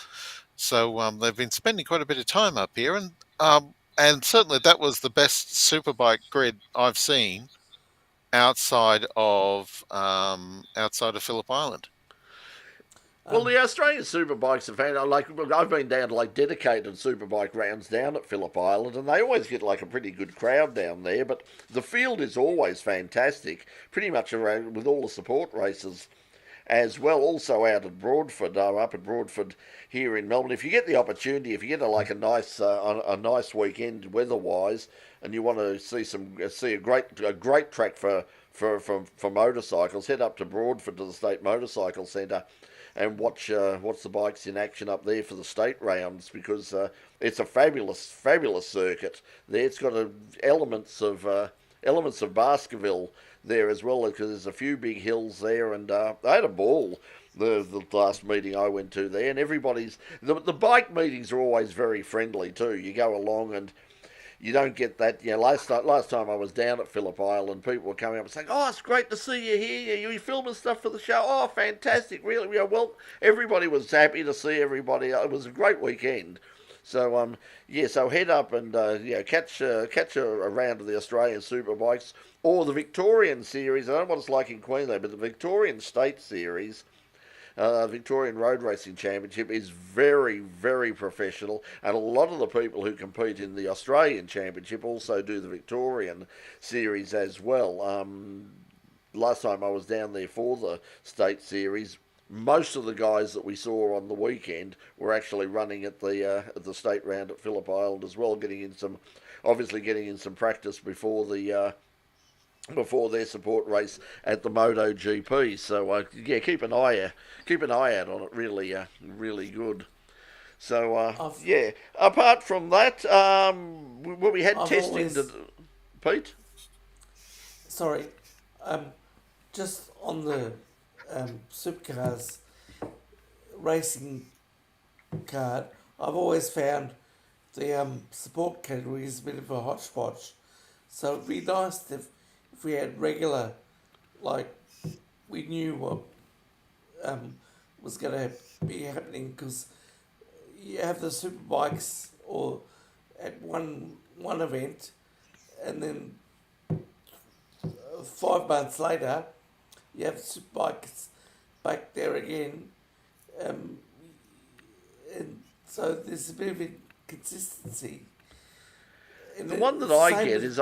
D: So they've been spending quite a bit of time up here, and certainly that was the best superbike grid I've seen outside of Phillip Island.
B: Well, the Australian superbikes have had, I've been down to dedicated superbike rounds down at Phillip Island, and they always get a pretty good crowd down there, but the field is always fantastic, pretty much around with all the support races as well. Also out at Broadford, up at Broadford here in Melbourne. If you get the opportunity, if you get a nice weekend weather-wise, and you want to see a great track for motorcycles, head up to Broadford to the State Motorcycle Centre and watch the bikes in action up there for the state rounds, because it's a fabulous circuit there. It's got elements of Baskerville there as well, because there's a few big hills there, and I had a ball the last meeting I went to there, and the bike meetings are always very friendly too. You go along and you don't get that. Last time I was down at Phillip Island, people were coming up and saying, "Oh, it's great to see you here. Are you filming stuff for the show? Oh, fantastic! Really, well, everybody was happy to see everybody. It was a great weekend." So so head up and catch a round of the Australian Superbikes or the Victorian Series. I don't know what it's like in Queensland, but the Victorian State Series, Victorian Road Racing Championship, is very, very professional, and a lot of the people who compete in the Australian Championship also do the Victorian Series as well. Last time I was down there for the State Series, most of the guys that we saw on the weekend were actually running at the state round at Phillip Island as well, getting in some practice before their support race at the MotoGP. So keep an eye out on it. Really good. So apart from that, we had testing. Pete.
E: Sorry, just on the Supercars racing card, I've always found the support category is a bit of a hodgepodge. So it'd be nice if we had regular, like we knew what was going to be happening, because you have the superbikes or at one event, and then 5 months later you have superbikes back there again, and so there's a bit of inconsistency. And
B: the one that I get is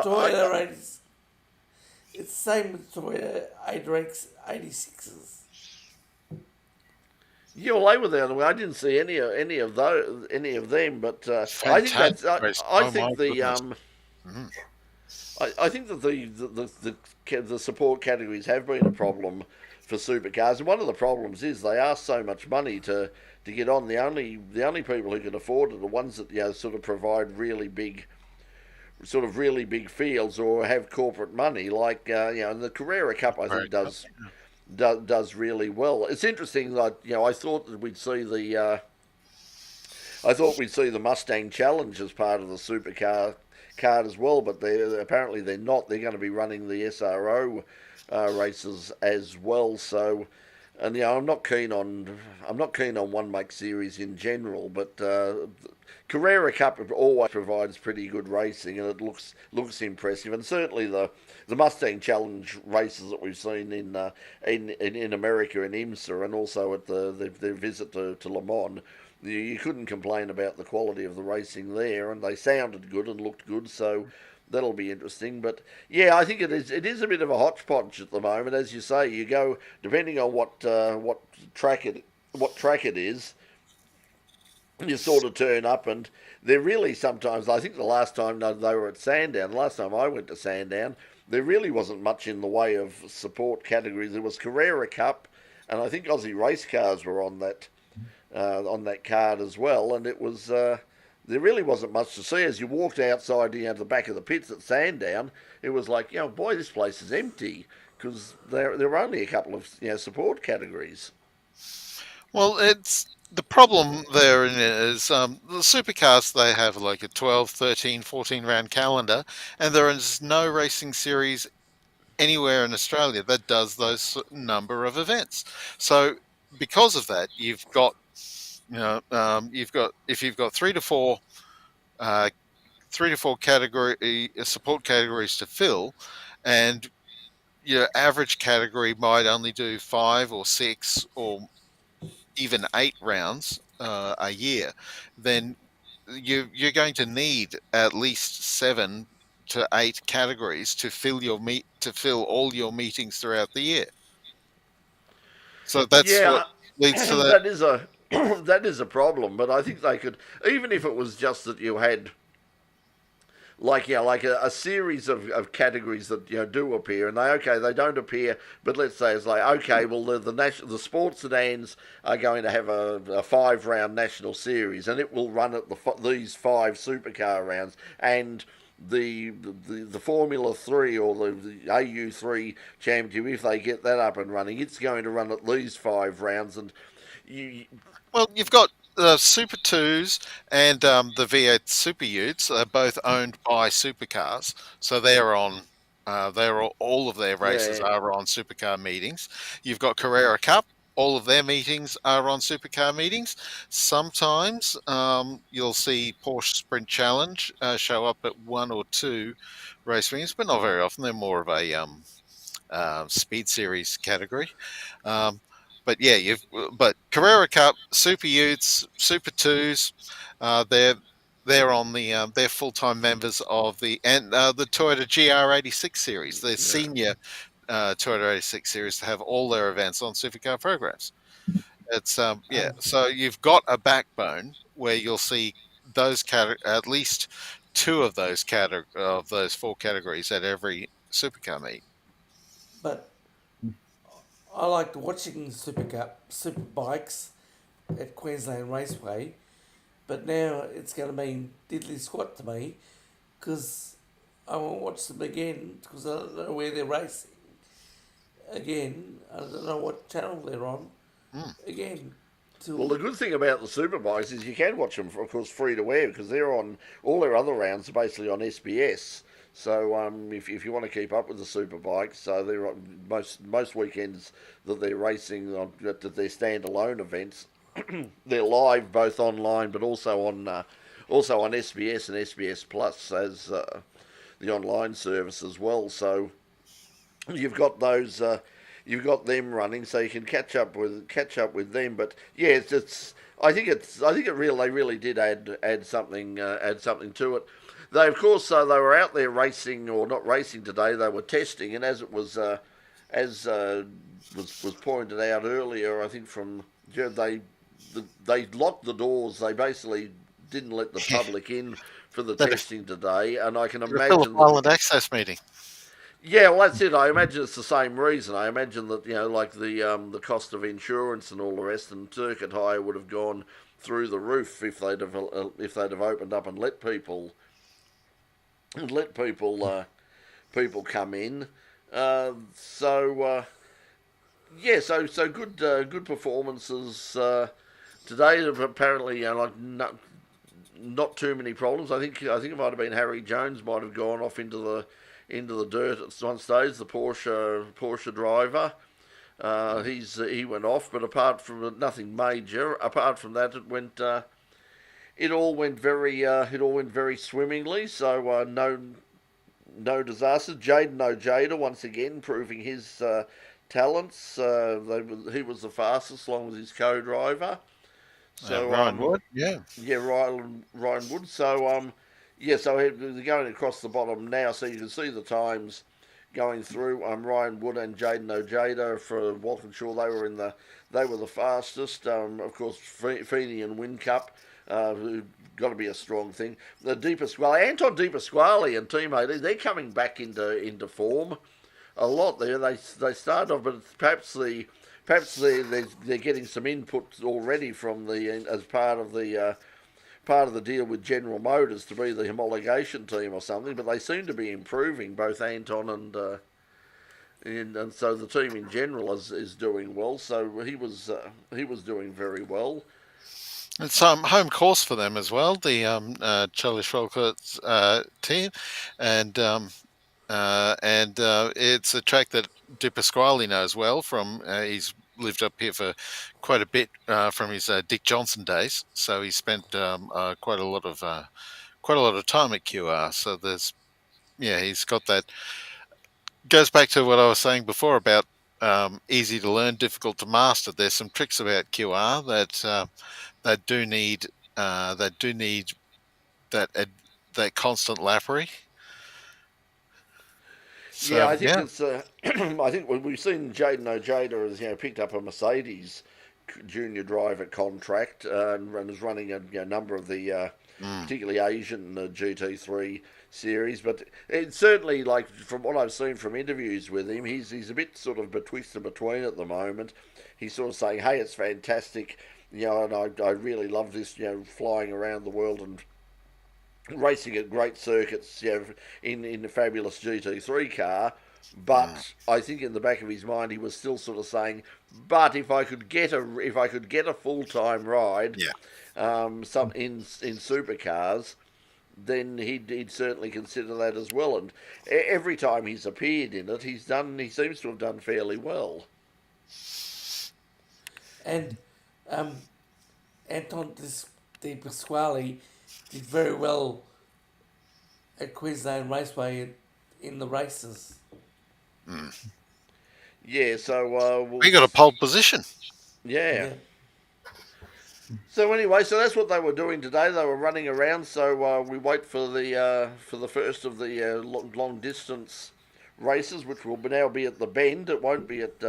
B: it's the same with Toyota 86s. Yeah, well, they were there. I didn't see any of them, but I think that's. I think the I think that the support categories have been a problem for supercars, and one of the problems is they ask so much money to get on. The only people who can afford it are the ones that sort of provide really big fields or have corporate money, like and the Carrera Cup I think does really well. It's interesting that I thought that we'd see the Mustang Challenge as part of the supercar card as well, but apparently they're not. They're going to be running the SRO races as well. So, and I'm not keen on one make series in general, but Carrera Cup always provides pretty good racing, and it looks impressive. And certainly the Mustang Challenge races that we've seen in America in IMSA, and also at their visit to Le Mans, you couldn't complain about the quality of the racing there, and they sounded good and looked good. So that'll be interesting. But yeah, I think it is a bit of a hodgepodge at the moment, as you say. You go depending on what track it is. You sort of turn up, and they're really sometimes. I think the last time they were at Sandown, the last time I went to Sandown, there really wasn't much in the way of support categories. There was Carrera Cup, and I think Aussie Race Cars were on that card as well, and it was there really wasn't much to see. As you walked outside the back of the pits at Sandown, it was like, boy, this place is empty, because there were only a couple of support categories.
D: Well, the problem there is the supercars, they have like a 12, 13, 14 round calendar, and there is no racing series anywhere in Australia that does those number of events. So because of that, you've got if you've got three to four category support categories to fill, and your average category might only do 5 or 6 or even 8 rounds a year, then you're going to need at least 7 to 8 categories to fill all your meetings throughout the year. So that's what leads to that.
B: That is a problem, but I think they could, even if it was just that you had like a series of categories that do appear, and they don't appear, but let's say it's like, okay, well the sports sedans are going to have a 5-round national series, and it will run at these 5 supercar rounds, and the Formula 3 or the AU3 championship, if they get that up and running, it's going to run at these 5 rounds, and
D: you've got Super 2s and the V8 Super Utes. They're both owned by Supercars, so they're on. All of their races are on Supercar meetings. You've got Carrera Cup, all of their meetings are on Supercar meetings. Sometimes you'll see Porsche Sprint Challenge show up at one or two race meetings, but not very often. They're more of a Speed Series category. But yeah, but Carrera Cup, Super Utes, Super Twos, they're on the they're full time members of the Toyota GR86 series, the senior Toyota 86 series, to have all their events on Supercar programs. It's so you've got a backbone where you'll see those at least two of those of those four categories at every Supercar meet.
E: But I liked watching Super Bikes at Queensland Raceway, but now it's going to mean diddly squat to me because I won't watch them again because I don't know where they're racing. Again, I don't know what channel they're on. Again.
B: Well, the good thing about the Superbikes is you can watch them, of course, free to air because they're on, all their other rounds are basically on SBS. So if you want to keep up with the Superbikes, so they're on most weekends that they're racing on their standalone events, they're live both online but also on SBS and SBS Plus as the online service as well. So you've got those. You've got them running, so you can catch up with them. But yeah, I think they really did add something to it. They of course they were out there racing, or not racing today. They were testing, and as it was was pointed out earlier, I think they locked the doors. They basically didn't let the public in for the testing today, and I can imagine
D: Island access meeting.
B: Yeah, well, that's it. I imagine it's the same reason. I imagine that, like the cost of insurance and all the rest, and circuit hire would have gone through the roof if they'd have opened up and let people people come in. So good performances today. Apparently, not too many problems. I think it might have been Harry Jones might have gone off into the dirt at one stage, the Porsche driver. He went off, but apart from nothing major, apart from that, it all went very swimmingly. So no disasters. Jaden Ojeda once again proving his talents. He was the fastest, along with his co-driver. So
D: Ryan Wood,
B: Ryan Wood. So so they're going across the bottom now, so you can see the times going through. Ryan Wood and Jaden Ojeda for Walkinshaw, they were the fastest. Of course, Feeney and Whincup, got to be a strong thing. The Anton De Pasquale and teammate, they're coming back into form a lot there. They started off, but perhaps they're getting some input already from as part of the deal with General Motors to be the homologation team or something, but they seem to be improving, both Anton and so the team in general is doing well. So he was doing very well.
D: It's home course for them as well, the Charlie Schwalkert's team, and it's a track that De Pasquale knows well from he's lived up here for quite a bit from his Dick Johnson days, so he spent quite a lot of time at QR. So he's got that. Goes back to what I was saying before about easy to learn, difficult to master. There's some tricks about QR that do need that constant lappery.
B: So, I think it's. I think we've seen Jaden Ojeda has picked up a Mercedes junior driver contract and is running a number of the particularly Asian GT3 series. But it's certainly, like, from what I've seen from interviews with him, he's a bit sort of betwixt and between at the moment. He's sort of saying, "Hey, it's fantastic, and I really love this, flying around the world and racing at great circuits, in the fabulous GT3 car." But I think in the back of his mind, he was still sort of saying, "But if I could get a full-time ride, in supercars, then he'd certainly consider that as well." And every time he's appeared in it, he seems to have done fairly well.
E: And Anton De Pasquale did very well at Queensland Raceway in the races.
B: Yeah, so
D: We got a pole position.
B: yeah.
E: Yeah.
B: So anyway, so that's what they were doing today. They were running around. So we wait for the first of the long distance races, which will now be at the Bend. It won't be at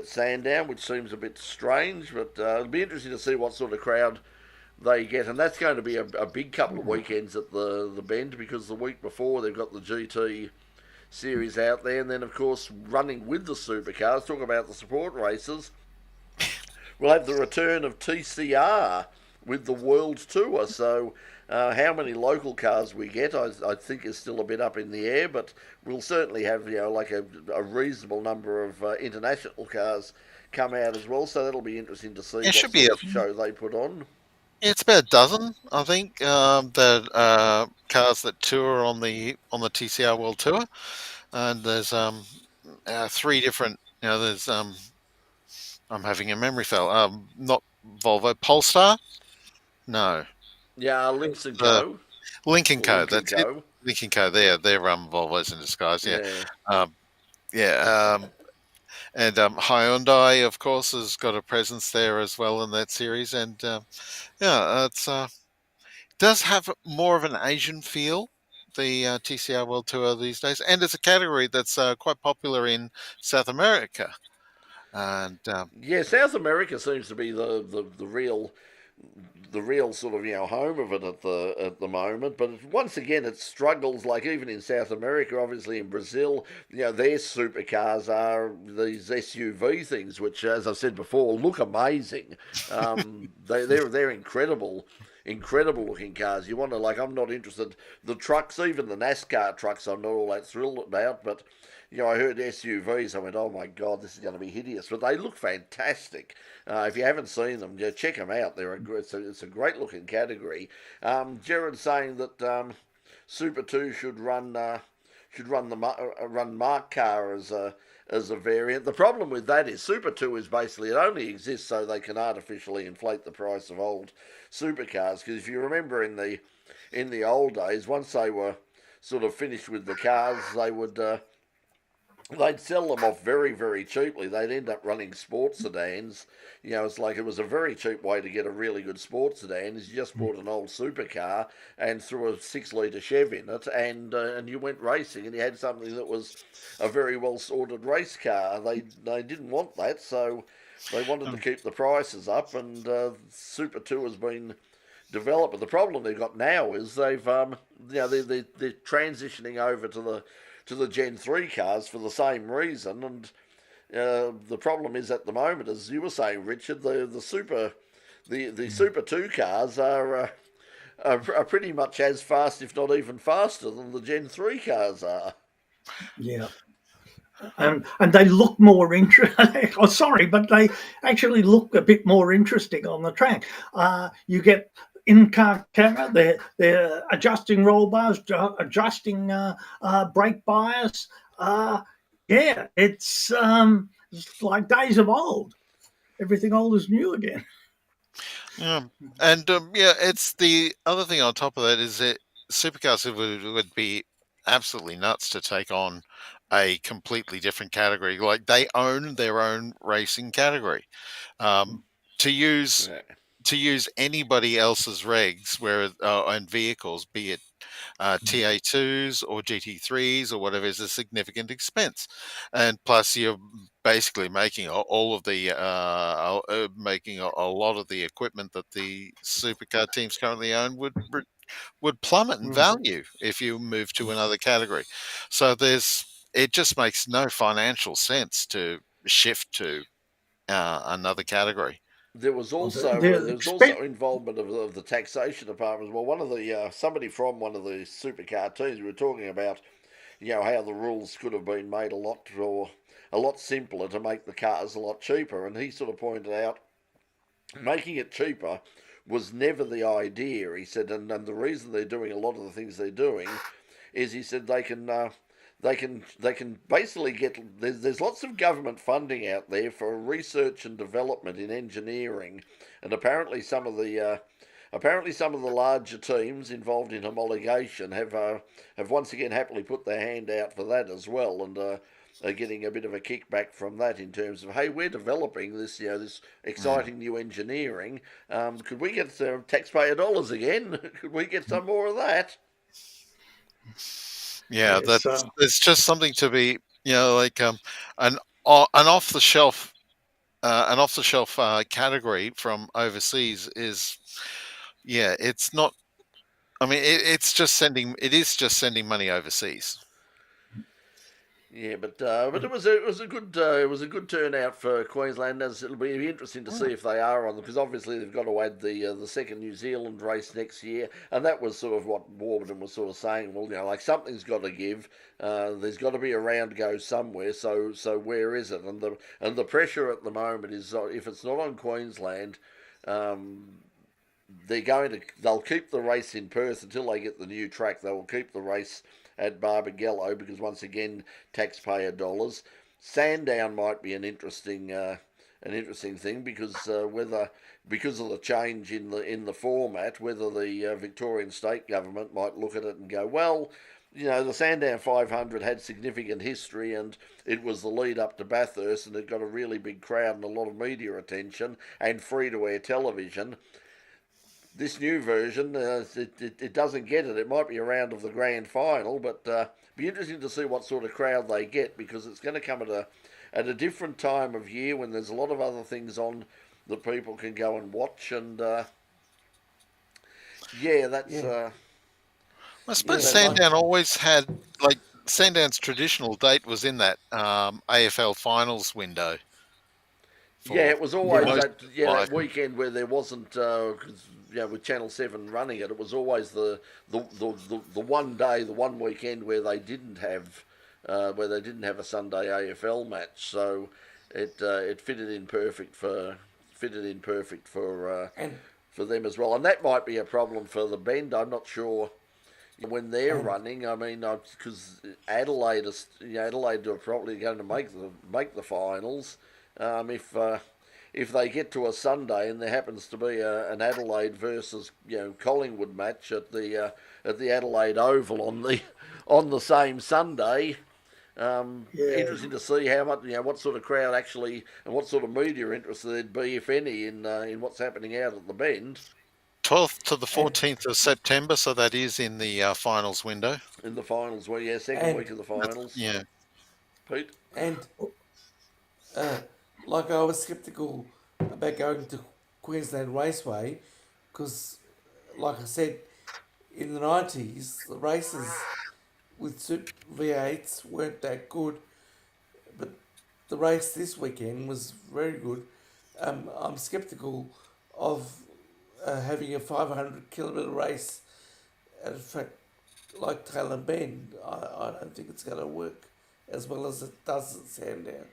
B: Sandown, which seems a bit strange, but it'll be interesting to see what sort of crowd they get, and that's going to be a big couple of weekends at the Bend, because the week before they've got the GT series out there, and then of course running with the supercars. Talk about the support races. We'll have the return of TCR with the World Tour. So how many local cars we get, I think, is still a bit up in the air, but we'll certainly have like a reasonable number of international cars come out as well. So that'll be interesting to see what
D: should
B: sort
D: be
B: of show they put on.
D: It's about a dozen, I think, that cars that tour on the TCR World Tour, and there's 3 different. There's I'm having a memory fail. Not Volvo, Polestar. No,
B: Yeah, Lynx and
D: the
B: Co.
D: Lincoln Co.
B: Link and
D: That's it.
B: Co.
D: Lincoln Co. They're Volvos in disguise. Yeah,
B: Yeah.
D: yeah. And Hyundai, of course, has got a presence there as well in that series, and it's does have more of an Asian feel, the TCR World Tour these days, and it's a category that's quite popular in South America. And
B: Yeah, South America seems to be the real sort of home of it at the moment. But once again, it struggles. Like even in South America, obviously in Brazil, their supercars are these SUV things, which, as I've said before, look amazing. They're incredible. Incredible looking cars. You want to, like, I'm not interested. The trucks, even the NASCAR trucks, I'm not all that thrilled about. But I heard SUVs. I went, oh my God, this is going to be hideous. But they look fantastic. If you haven't seen them, check them out. It's a great looking category. Jared's saying that Super 2 should run Mark Car as a variant. The problem with that is Super 2 is basically, it only exists so they can artificially inflate the price of old supercars. Because if you remember in the old days, once they were sort of finished with the cars, they'd sell them off very, very cheaply. They'd end up running sports sedans. It's like it was a very cheap way to get a really good sports sedan. Is you just bought an old supercar and threw a 6-litre Chev in it, and you went racing, and you had something that was a very well sorted race car. They didn't want that, so they wanted to keep the prices up, and Super 2 has been developed. But the problem they've got now is they're transitioning over to the Gen 3 cars for the same reason, and the problem is at the moment, as you were saying, Richard, the Super 2 cars are pretty much as fast, if not even faster, than the Gen 3 cars are.
C: Yeah. And they look more interesting. Oh, sorry, but they actually look a bit more interesting on the track. You get in-car camera, they're adjusting roll bars, adjusting brake bias. It's like days of old. Everything old is new again.
D: Yeah, and it's the other thing on top of that is that supercars would be absolutely nuts to take on a completely different category. Like they own their own racing category. To use anybody else's regs and vehicles, be it TA2s or GT3s or whatever, is a significant expense, and plus you're basically making all of the making a lot of the equipment that the supercar teams currently own would plummet in value if you move to another category. So it just makes no financial sense to shift to another category.
B: There was also involvement of the taxation department as well. One of the somebody from one of the supercar teams, we were talking about, how the rules could have been made a lot simpler to make the cars a lot cheaper, and he sort of pointed out making it cheaper was never the idea. He said, and the reason they're doing a lot of the things they're doing is, he said, they can they can basically get. There's lots of government funding out there for research and development in engineering, and apparently some of the larger teams involved in homologation have once again happily put their hand out for that as well, and are getting a bit of a kickback from that in terms of, hey, we're developing this this exciting new engineering. Could we get taxpayer dollars again? Could we get some more of that?
D: Yeah, it's just something to be, like an off the shelf category from overseas is, it's not. I mean, it is just sending money overseas.
B: Yeah, but it was a good turnout for Queensland. It'll be interesting to see if they are on them, because obviously they've got to add the second New Zealand race next year, and that was sort of what Warburton was sort of saying. Well, like something's got to give. There's got to be a round go somewhere. So where is it? And the pressure at the moment is, if it's not on Queensland, they'll keep the race in Perth until they get the new track. They will keep the race at Barbagallo, because once again, taxpayer dollars. Sandown might be an interesting thing, because because of the change in the format, whether the Victorian state government might look at it and go, well, the Sandown 500 had significant history, and it was the lead up to Bathurst, and it got a really big crowd and a lot of media attention and free to air television. This new version, it doesn't get it. It might be a round of the grand final, but be interesting to see what sort of crowd they get, because it's going to come at a different time of year when there's a lot of other things on that people can go and watch. And I
D: suppose Sandown always had, like, Sandown's traditional date was in that AFL finals window.
B: It was always that weekend where there wasn't. With Channel 7 running it, it was always the one day, the one weekend where they didn't have a Sunday AFL match. So it fitted in perfect for them as well. And that might be a problem for the Bend. I'm not sure when they're running. I mean, because Adelaide are probably going to make the finals. If they get to a Sunday and there happens to be an Adelaide versus Collingwood match at the Adelaide Oval on the same Sunday, interesting to see how much what sort of crowd actually and what sort of media interest there'd be, if any, in what's happening out at the Bend.
D: 12th to the 14th of September, so that is in the finals window.
B: In the finals, second week of the finals.
D: Yeah,
B: Pete.
E: And like, I was sceptical about going to Queensland Raceway because, like I said, in the 90s, the races with Super V8s weren't that good, but the race this weekend was very good. I'm sceptical of having a 500-kilometre race at a track like Taylor Bend. I don't think it's going to work as well as it does at Sandown.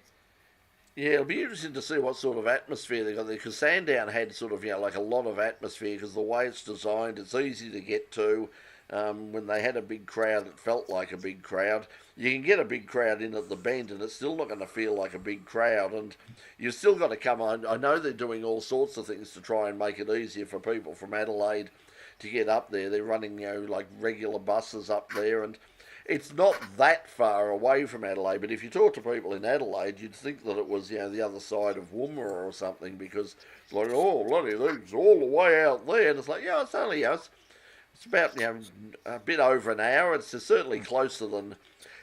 B: Yeah, it'll be interesting to see what sort of atmosphere they got there, because Sandown had sort of, like a lot of atmosphere, because the way it's designed, it's easy to get to. When they had a big crowd, it felt like a big crowd. You can get a big crowd in at the Bend, and it's still not going to feel like a big crowd, and you've still got to come on. I know they're doing all sorts of things to try and make it easier for people from Adelaide to get up there. They're running, like regular buses up there, and it's not that far away from Adelaide, but if you talk to people in Adelaide, you'd think that it was, the other side of Woomera or something, because it's like, oh, bloody things all the way out there. And it's like, it's only, it's about, a bit over an hour. It's certainly closer than,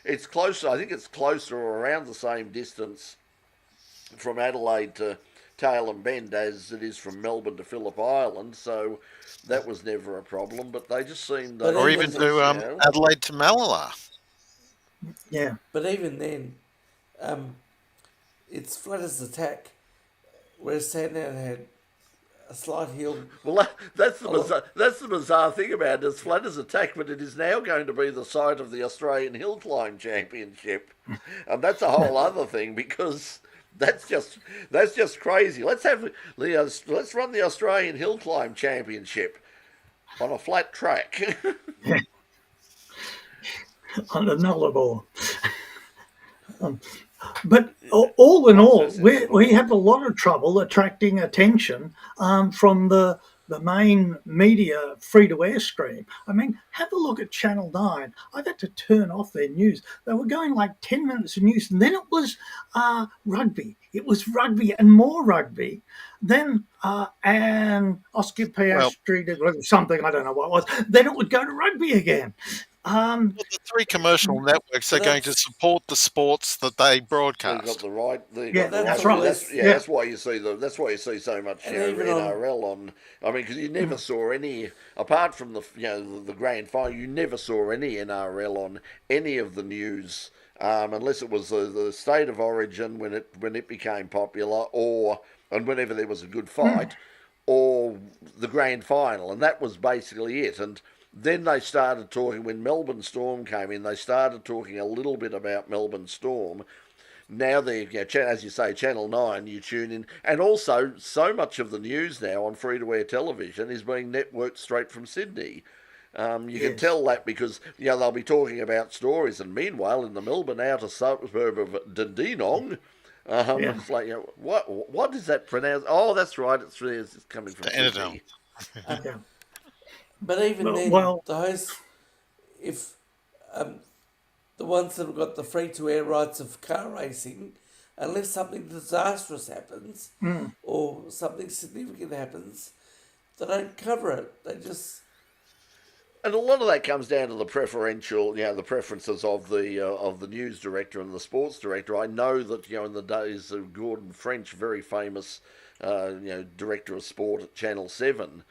B: I think it's closer or around the same distance from Adelaide to Tailem Bend as it is from Melbourne to Phillip Island, so that was never a problem, but they just seemed...
D: or even to Adelaide to Malala.
C: Yeah.
E: But even then, it's flat as a tack, whereas Sandown had a slight hill.
B: Well, that's the bizarre thing about it. It's flat as a tack, but it is now going to be the site of the Australian Hill Climb Championship. And that's a whole other thing, because... That's just crazy. Let's run the Australian Hill Climb Championship on a flat track.
C: On a nullarbor. But all in all,
B: so sensible.
C: we have a lot of trouble attracting attention from the main media free-to-air stream. I mean, have a look at Channel 9. I've had to turn off their news. They were going like 10 minutes of news, and then it was rugby. It was rugby and more rugby. Then, and Oscar Piastri did something, I don't know what it was. Then it would go to rugby again.
D: Well, the three commercial networks are going to support the sports that they
B: They've
D: broadcast.
B: got the right.
C: That's right.
B: That's why you see That's why you see so much
E: even
B: NRL on. I mean, because you never saw any, apart from the grand final, you never saw any NRL on any of the news, unless it was the state of origin when it became popular, and whenever there was a good fight, or the grand final, and that was basically it. And then they started talking, when Melbourne Storm came in, they started talking a little bit about Melbourne Storm. Now they're, as you say, Channel 9, you tune in. And also, so much of the news now on free-to-air television is being networked straight from Sydney. You can tell that because they'll be talking about stories. And meanwhile, in the Melbourne outer suburb of Dandenong, it's like, what is that pronounced? Oh, that's right, it's coming from Sydney.
E: But even those, if the ones that have got the free-to-air rights of car racing, unless something disastrous happens or something significant happens, they don't cover it. They just...
B: And a lot of that comes down to the the preferences of the news director and the sports director. I know that in the days of Gordon French, very famous director of sport at Channel 7.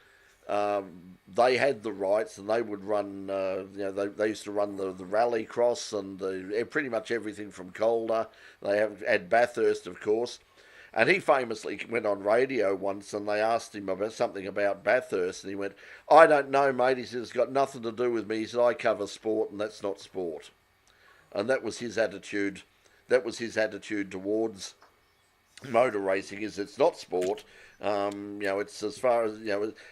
B: They had the rights, and they would run. They used to run the rally cross and pretty much everything from Calder. They had Bathurst, of course, and he famously went on radio once, and they asked him about something about Bathurst, and he went, "I don't know, mate." He said, "It's got nothing to do with me." He said, "I cover sport, and that's not sport," and that was his attitude. That was his attitude towards motor racing. It's not sport. It's as far as,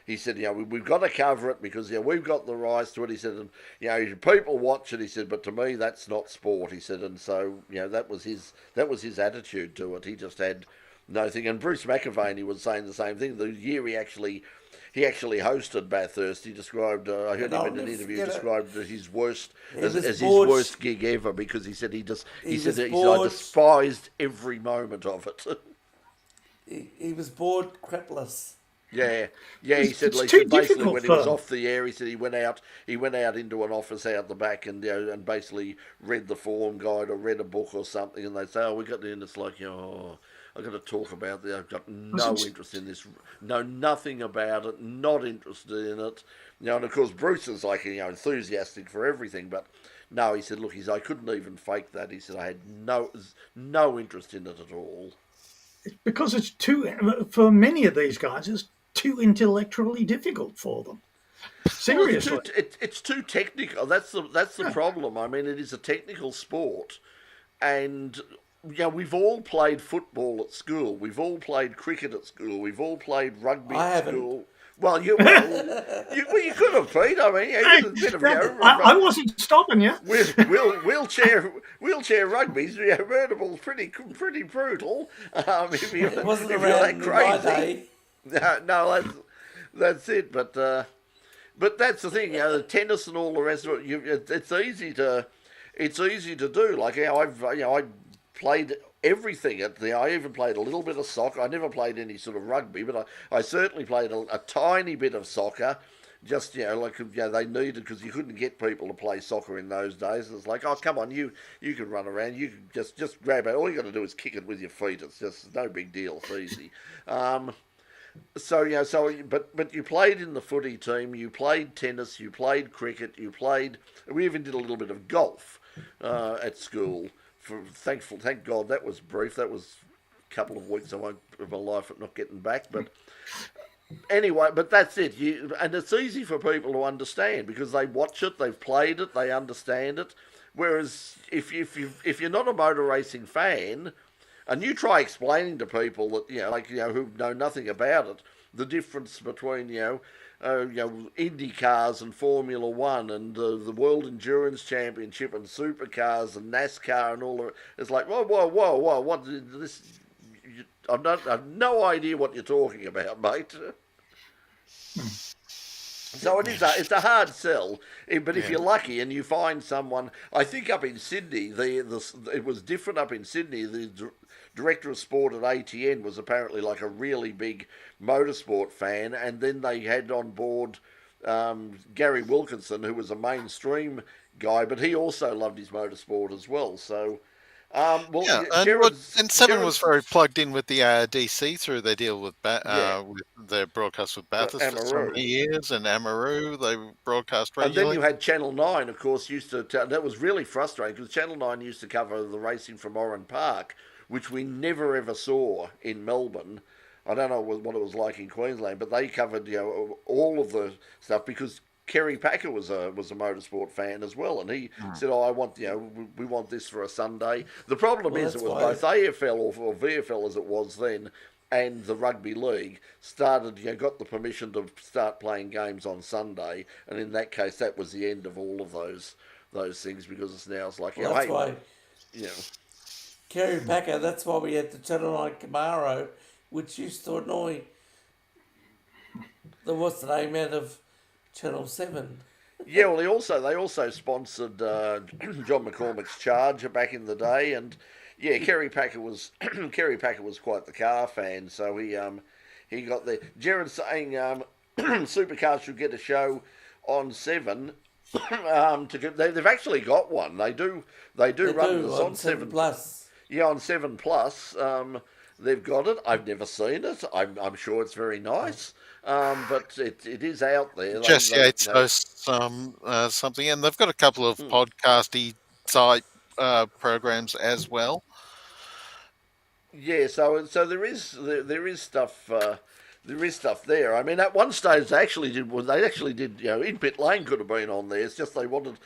B: he said, we've got to cover it because, we've got the rights to it. He said, and, people watch it. He said, but to me, that's not sport. He said, and so, that was his attitude to it. He just had no thing. And Bruce McAvaney was saying the same thing. The year he actually hosted Bathurst, he described, I heard him in an interview, described his worst, as his worst gig ever, because he said he I despised every moment of it.
E: He was bored crapless.
B: Yeah. He said basically when he was off the air, he said he went out into an office out the back and and basically read the form guide or read a book or something, and they say, "Oh, we got there," and it's like, I've got to talk about this. I've got no interest in this. Know nothing about it. Not interested in it. And of course Bruce is like enthusiastic for everything, but no, he said, look, I couldn't even fake that. He said I had no interest in it at all.
C: Because it's for many of these guys, it's too intellectually difficult for them. Seriously,
B: it's too technical. That's the problem. I mean, it is a technical sport, and we've all played football at school. We've all played cricket at school. We've all played rugby at school. Well, you could have, Pete. I mean, a bit of,
C: I wasn't stopping you.
B: Wheelchair rugby's Vertibal's pretty brutal. If
E: it wasn't
B: if
E: around
B: you're that
E: crazy.
B: No, that's it. But that's the thing. The tennis and all the rest of it. It's easy to do. Like I played everything I even played a little bit of soccer. I never played any sort of rugby, but I certainly played a tiny bit of soccer. Just they needed, because you couldn't get people to play soccer in those days. It's like, oh, come on, you can run around, you can just grab it. All you got to do is kick it with your feet. It's just no big deal. It's easy. But you played in the footy team. You played tennis. You played cricket. We even did a little bit of golf at school. Thank God that was brief. That was a couple of weeks of my life at not getting back. But anyway, but that's it. And it's easy for people to understand because they watch it, they've played it, they understand it. Whereas if you're not a motor racing fan, and you try explaining to people that who know nothing about it, the difference between IndyCars and Formula One and the World Endurance Championship and Supercars and NASCAR and all of it. It's like, whoa, what this? I've no idea what you're talking about, mate. So it's a hard sell, but if you're lucky and you find someone, I think up in Sydney, it was different up in Sydney. The director of sport at ATN was apparently like a really big motorsport fan, and then they had on board Gary Wilkinson, who was a mainstream guy, but he also loved his motorsport as well. So.
D: Seven was very plugged in with the DC through their deal with their broadcast with Bathurst for so many years, and Amaru they broadcast regularly.
B: And then you had Channel 9, of course, that was really frustrating because Channel 9 used to cover the racing from Oran Park, which we never ever saw in Melbourne. I don't know what it was like in Queensland, but they covered all of the stuff because Kerry Packer was a motorsport fan as well, and he said, "Oh, we want this for a Sunday." The problem is it was both AFL or VFL as it was then, and the rugby league got the permission to start playing games on Sunday, and in that case, that was the end of all of those things because it's like,
E: that's why, Kerry Packer. That's why we had the Channel 9 Camaro, which used to annoy. What's the name out of Channel 7.
B: Yeah, well, they also sponsored John McCormick's Charger back in the day, and Kerry Packer was quite the car fan, so he got there. Jared's saying Supercars should get a show on 7. They've actually got one. They do run this on 7
E: Plus.
B: Yeah, on 7 Plus. They've got it. I've never seen it. I'm sure it's very nice. But it is out there.
D: Jesse Yates hosts something, and they've got a couple of podcasty type programs as well.
B: Yeah, so there is stuff. There is stuff there. I mean, at one stage they actually did. In Pit Lane could have been on there. It's just they wanted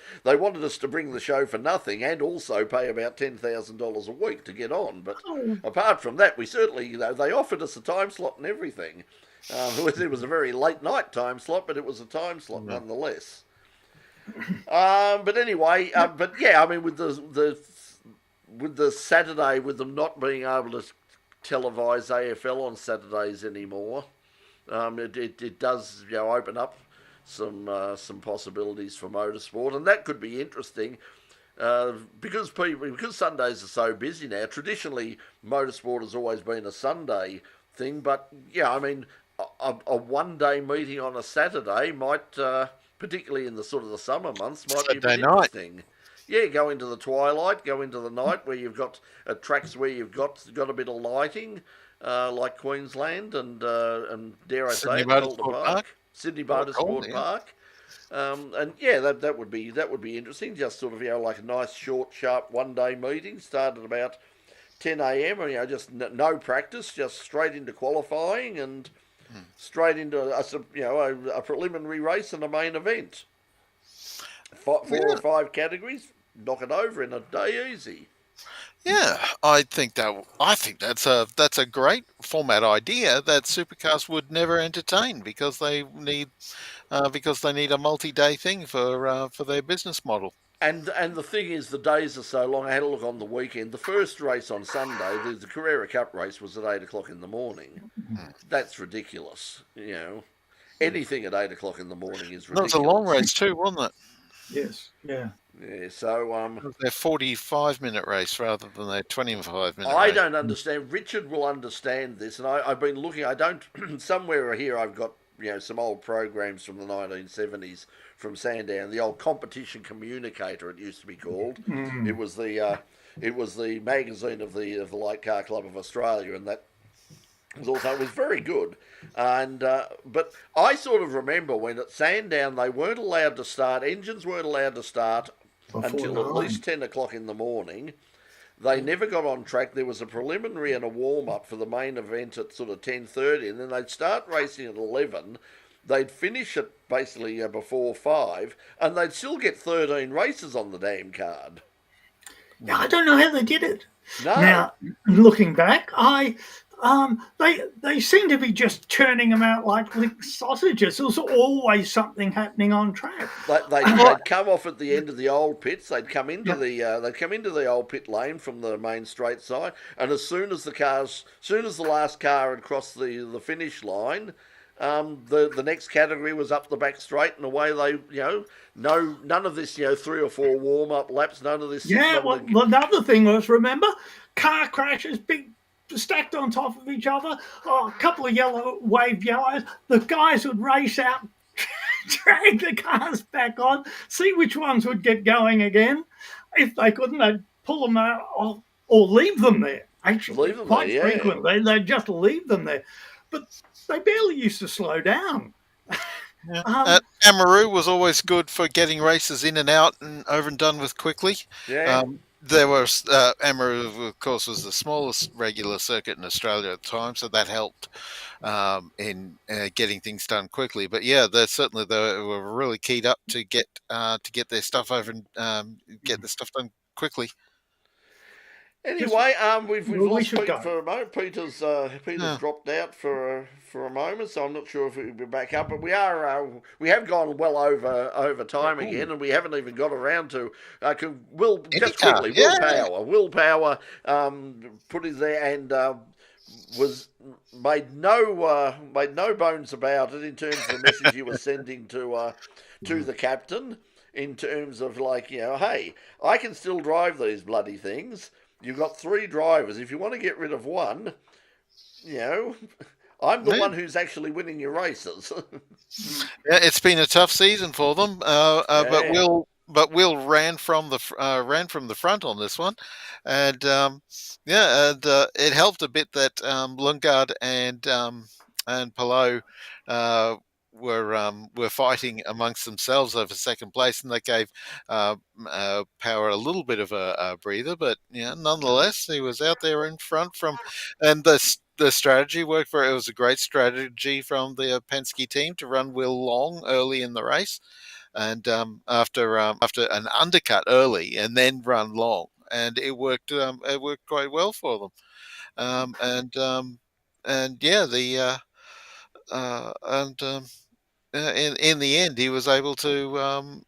B: us to bring the show for nothing and also pay about $10,000 a week to get on. But apart from that, we certainly they offered us a time slot and everything. It was a very late night time slot, but it was a time slot nonetheless. But anyway, I mean, with the Saturday, with them not being able to televise AFL on Saturdays anymore, it does open up some possibilities for motorsport, and that could be interesting because Sundays are so busy now. Traditionally, motorsport has always been a Sunday thing, but I mean. A one-day meeting on a Saturday might, particularly in the sort of the summer months, might be a bit interesting. Yeah, go into the twilight, go into the night where you've got tracks where you've got a bit of lighting, like Queensland and dare I say, Sydney Motorsport Park. And that would be interesting. Just sort of like a nice, short, sharp one-day meeting, start at about 10 a.m. and just no practice, just straight into qualifying and. Straight into a preliminary race and a main event. 4 or 5 categories, knock it over in a day easy.
D: Yeah, I think that's a great format idea that Supercars would never entertain because they need a multi-day thing for their business model.
B: And the thing is, the days are so long. I had a look on the weekend. The first race on Sunday, the Carrera Cup race, was at 8 o'clock in the morning. That's ridiculous. Anything at 8 o'clock in the morning is ridiculous.
D: That was a long race too, wasn't it?
C: Yes. Yeah.
B: Yeah. So
D: their 45-minute race rather than their 25-minute.
B: I don't understand. Richard will understand this, and I've been looking. I don't. Somewhere here, I've got some old programs from the 1970s. From Sandown, the old competition communicator, it used to be called. It was the magazine of the Light Car Club of Australia, and that was very good. And but I sort of remember when at Sandown they weren't allowed to start. Engines weren't allowed to start until at least 10 o'clock in the morning. They never got on track. There was a preliminary and a warm up for the main event at sort of 10:30, and then they'd start racing at 11. They'd finish it basically before 5, and they'd still get 13 races on the damn card.
C: I don't know how they did it.
B: No.
C: Now, looking back, I They seem to be just churning them out like licked sausages. There's always something happening on track.
B: They'd come off at the end of the old pits. They'd come into
C: Yep.
B: the old pit lane from the main straight side, and as soon as the last car had crossed the finish line, the next category was up the back straight, and away they, none of this, 3 or 4 warm up laps, none of this.
C: Yeah, well, another thing was, remember, car crashes, big stacked on top of each other. Oh, a couple of wave yellows. The guys would race out, drag the cars back on, see which ones would get going again. If they couldn't, they'd pull them out or leave them there. Actually,
B: Leave them
C: quite
B: there, yeah.
C: frequently, they'd just leave them there. But they barely used to slow down.
D: Yeah. Amaru was always good for getting races in and out and over and done with quickly.
B: Yeah.
D: There was Amaru, of course, was the smallest regular circuit in Australia at the time, so that helped in getting things done quickly. But yeah, they were really keyed up to get their stuff over and get the stuff done quickly.
B: Anyway, we've lost Pete
C: go.
B: for a moment. Peter's dropped out for a moment, so I'm not sure if he'll be back up. But we have gone well over time again, and we haven't even got around to Willpower put his there and was made no bones about it in terms of the message he was sending to the captain in terms of hey, I can still drive these bloody things. You've got 3 drivers. If you want to get rid of one, I'm the one who's actually winning your races.
D: Yeah, it's been a tough season for them, but Will ran from the front on this one, and it helped a bit that Lundgaard and Palou were fighting amongst themselves over second place, and that gave Power a little bit of a breather. But nonetheless, he was out there in front and the strategy worked for it. It was a great strategy from the Penske team to run Will long early in the race, and after an undercut early and then run long, and it worked quite well for them. In the end, he was able to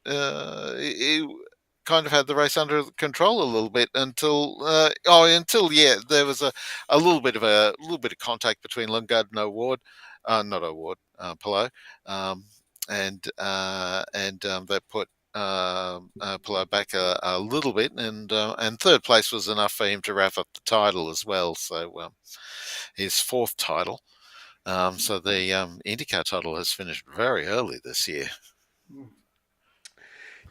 D: he kind of had the race under control a little bit until there was a little bit of contact between Lundgaard and Palou, and that put Palou back a little bit, and third place was enough for him to wrap up the title as well. So his 4th title. So the IndyCar title has finished very early this year.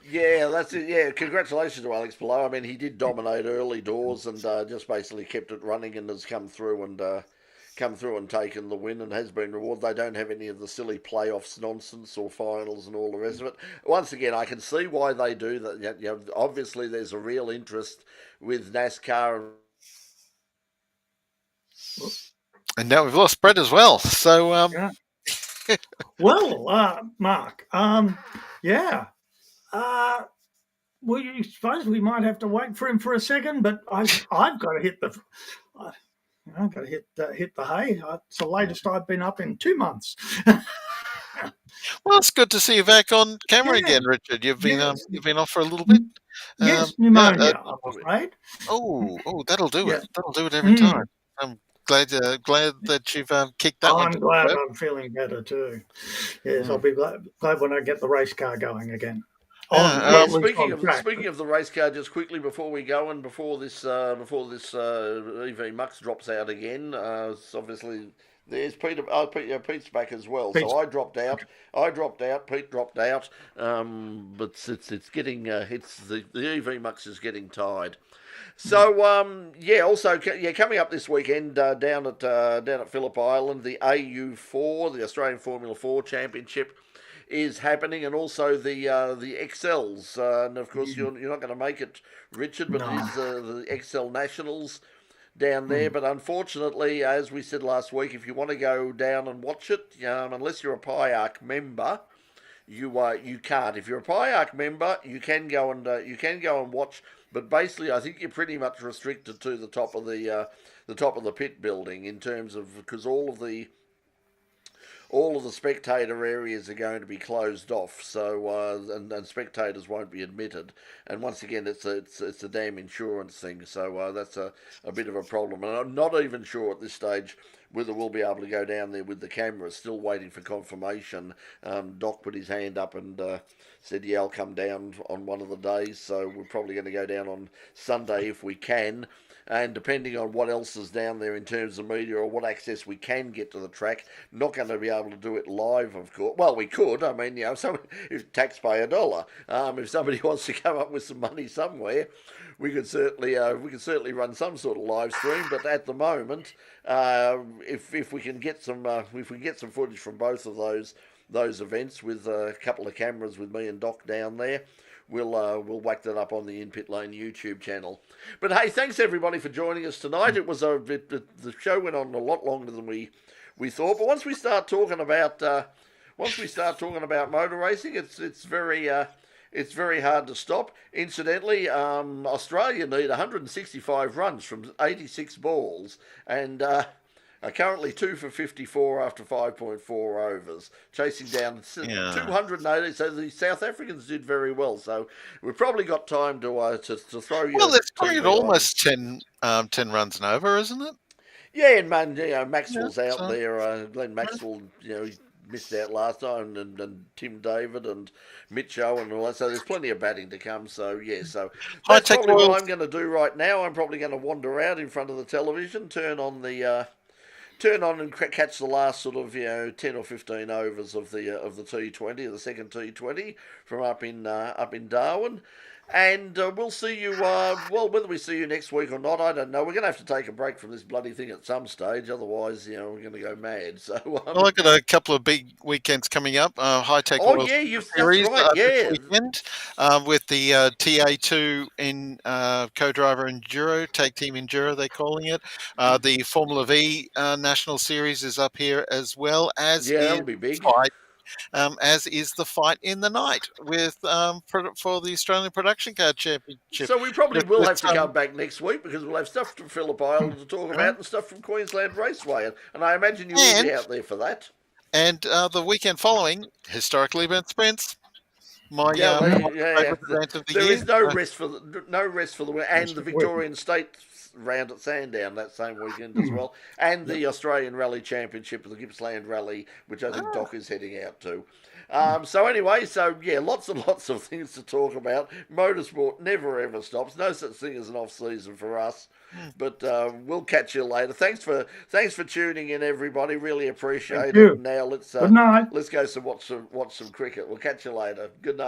B: Yeah, that's it. Yeah, congratulations to Alex Palou. I mean, he did dominate early doors and just basically kept it running and has come through and taken the win and has been rewarded. They don't have any of the silly playoffs nonsense or finals and all the rest of it. Once again, I can see why they do that. Obviously, there's a real interest with NASCAR.
D: And now we've lost Brett as well. So,
C: Well, Mark, we suppose we might have to wait for him for a second, but I've got to hit the. I've got to hit the hay. It's the latest I've been up in 2 months.
D: Well, it's good to see you back on camera again, Richard. You've been off for a little bit.
C: Yes, pneumonia, I'm afraid.
D: Oh, that'll do it. That'll do it every time. I'm glad that you've kicked that one.
C: I'm glad I'm feeling better too. Yes, I'll be glad when I get the race car going again.
B: Speaking of the race car, just quickly before we go and before this EV Mux drops out again, obviously there's Peter. Pete's back as well. Pete's. So I dropped out. Pete dropped out. But it's getting the EV Mux is getting tired. So also coming up this weekend down at Phillip Island, the AU4, the Australian Formula 4 Championship, is happening, and also the XLs, and of course you're not going to make it, Richard, but it is the XL Nationals down there. But unfortunately, as we said last week, if you want to go down and watch it, unless you're a PIARC member, you can't. If you're a PIARC member, you can go and watch. But basically, I think you're pretty much restricted to the top of the top of the pit building in terms of, because all of the spectator areas are going to be closed off, so and spectators won't be admitted. And once again, it's a damn insurance thing, so that's a bit of a problem. And I'm not even sure at this stage whether we'll be able to go down there with the cameras. Still waiting for confirmation. Doc put his hand up and said, yeah, I'll come down on one of the days, so we're probably going to go down on Sunday if we can. And depending on what else is down there in terms of media or what access we can get to the track, not going to be able to do it live, of course. Well, we could. I mean, if taxpayer dollar, if somebody wants to come up with some money somewhere, we could certainly run some sort of live stream. But at the moment, if we can get some footage from both of those events with a couple of cameras with me and Doc down there, we'll whack that up on the In Pit Lane YouTube channel. But hey, thanks everybody for joining us tonight. It was the show went on a lot longer than we thought. But once we start talking about motor racing, it's very hard to stop. Incidentally, Australia need 165 runs from 86 balls, and are currently 2 for 54 after 5.4 overs, chasing down 280. So the South Africans did very well. So we've probably got time to throw you.
D: Well, it's probably almost 10 runs and over, isn't it?
B: Yeah, and man, Maxwell's out there. Glenn Maxwell, he missed out last time, and Tim David and Mitch Owen and all that. So there's plenty of batting to come. So yeah, so that's probably what I'm going to do right now. I'm probably going to wander out in front of the television, turn on and catch the last sort of 10 or 15 overs of the T20, the second T20 from up in Darwin, and we'll see you. Well, whether we see you next week or not, I don't know. We're going to have to take a break from this bloody thing at some stage, otherwise, we're going to go mad. So,
D: well, I've got a couple of big weekends coming up. High Tech World Series
B: right,
D: this weekend, with the TA2 in co-driver Enduro, tag team Enduro, they're calling it. The Formula V National Series is up here as well as
B: that'll be big.
D: As is the fight in the night with for the Australian Production Car Championship.
B: So we probably will have to come back next week because we'll have stuff from Phillip Island to talk about and stuff from Queensland Raceway, and I imagine you will be out there for that.
D: And the weekend following, historically event sprints. My favorite event of the year.
B: There is no rest for the and the Victorian State round at Sandown that same weekend as well, and the Australian Rally Championship of the Gippsland Rally, which I think Doc is heading out to. So anyway, lots and lots of things to talk about. Motorsport never ever stops. No such thing as an off season for us. But we'll catch you later. Thanks for tuning in, everybody. Really appreciate it. Now let's go watch some cricket. We'll catch you later. Good night.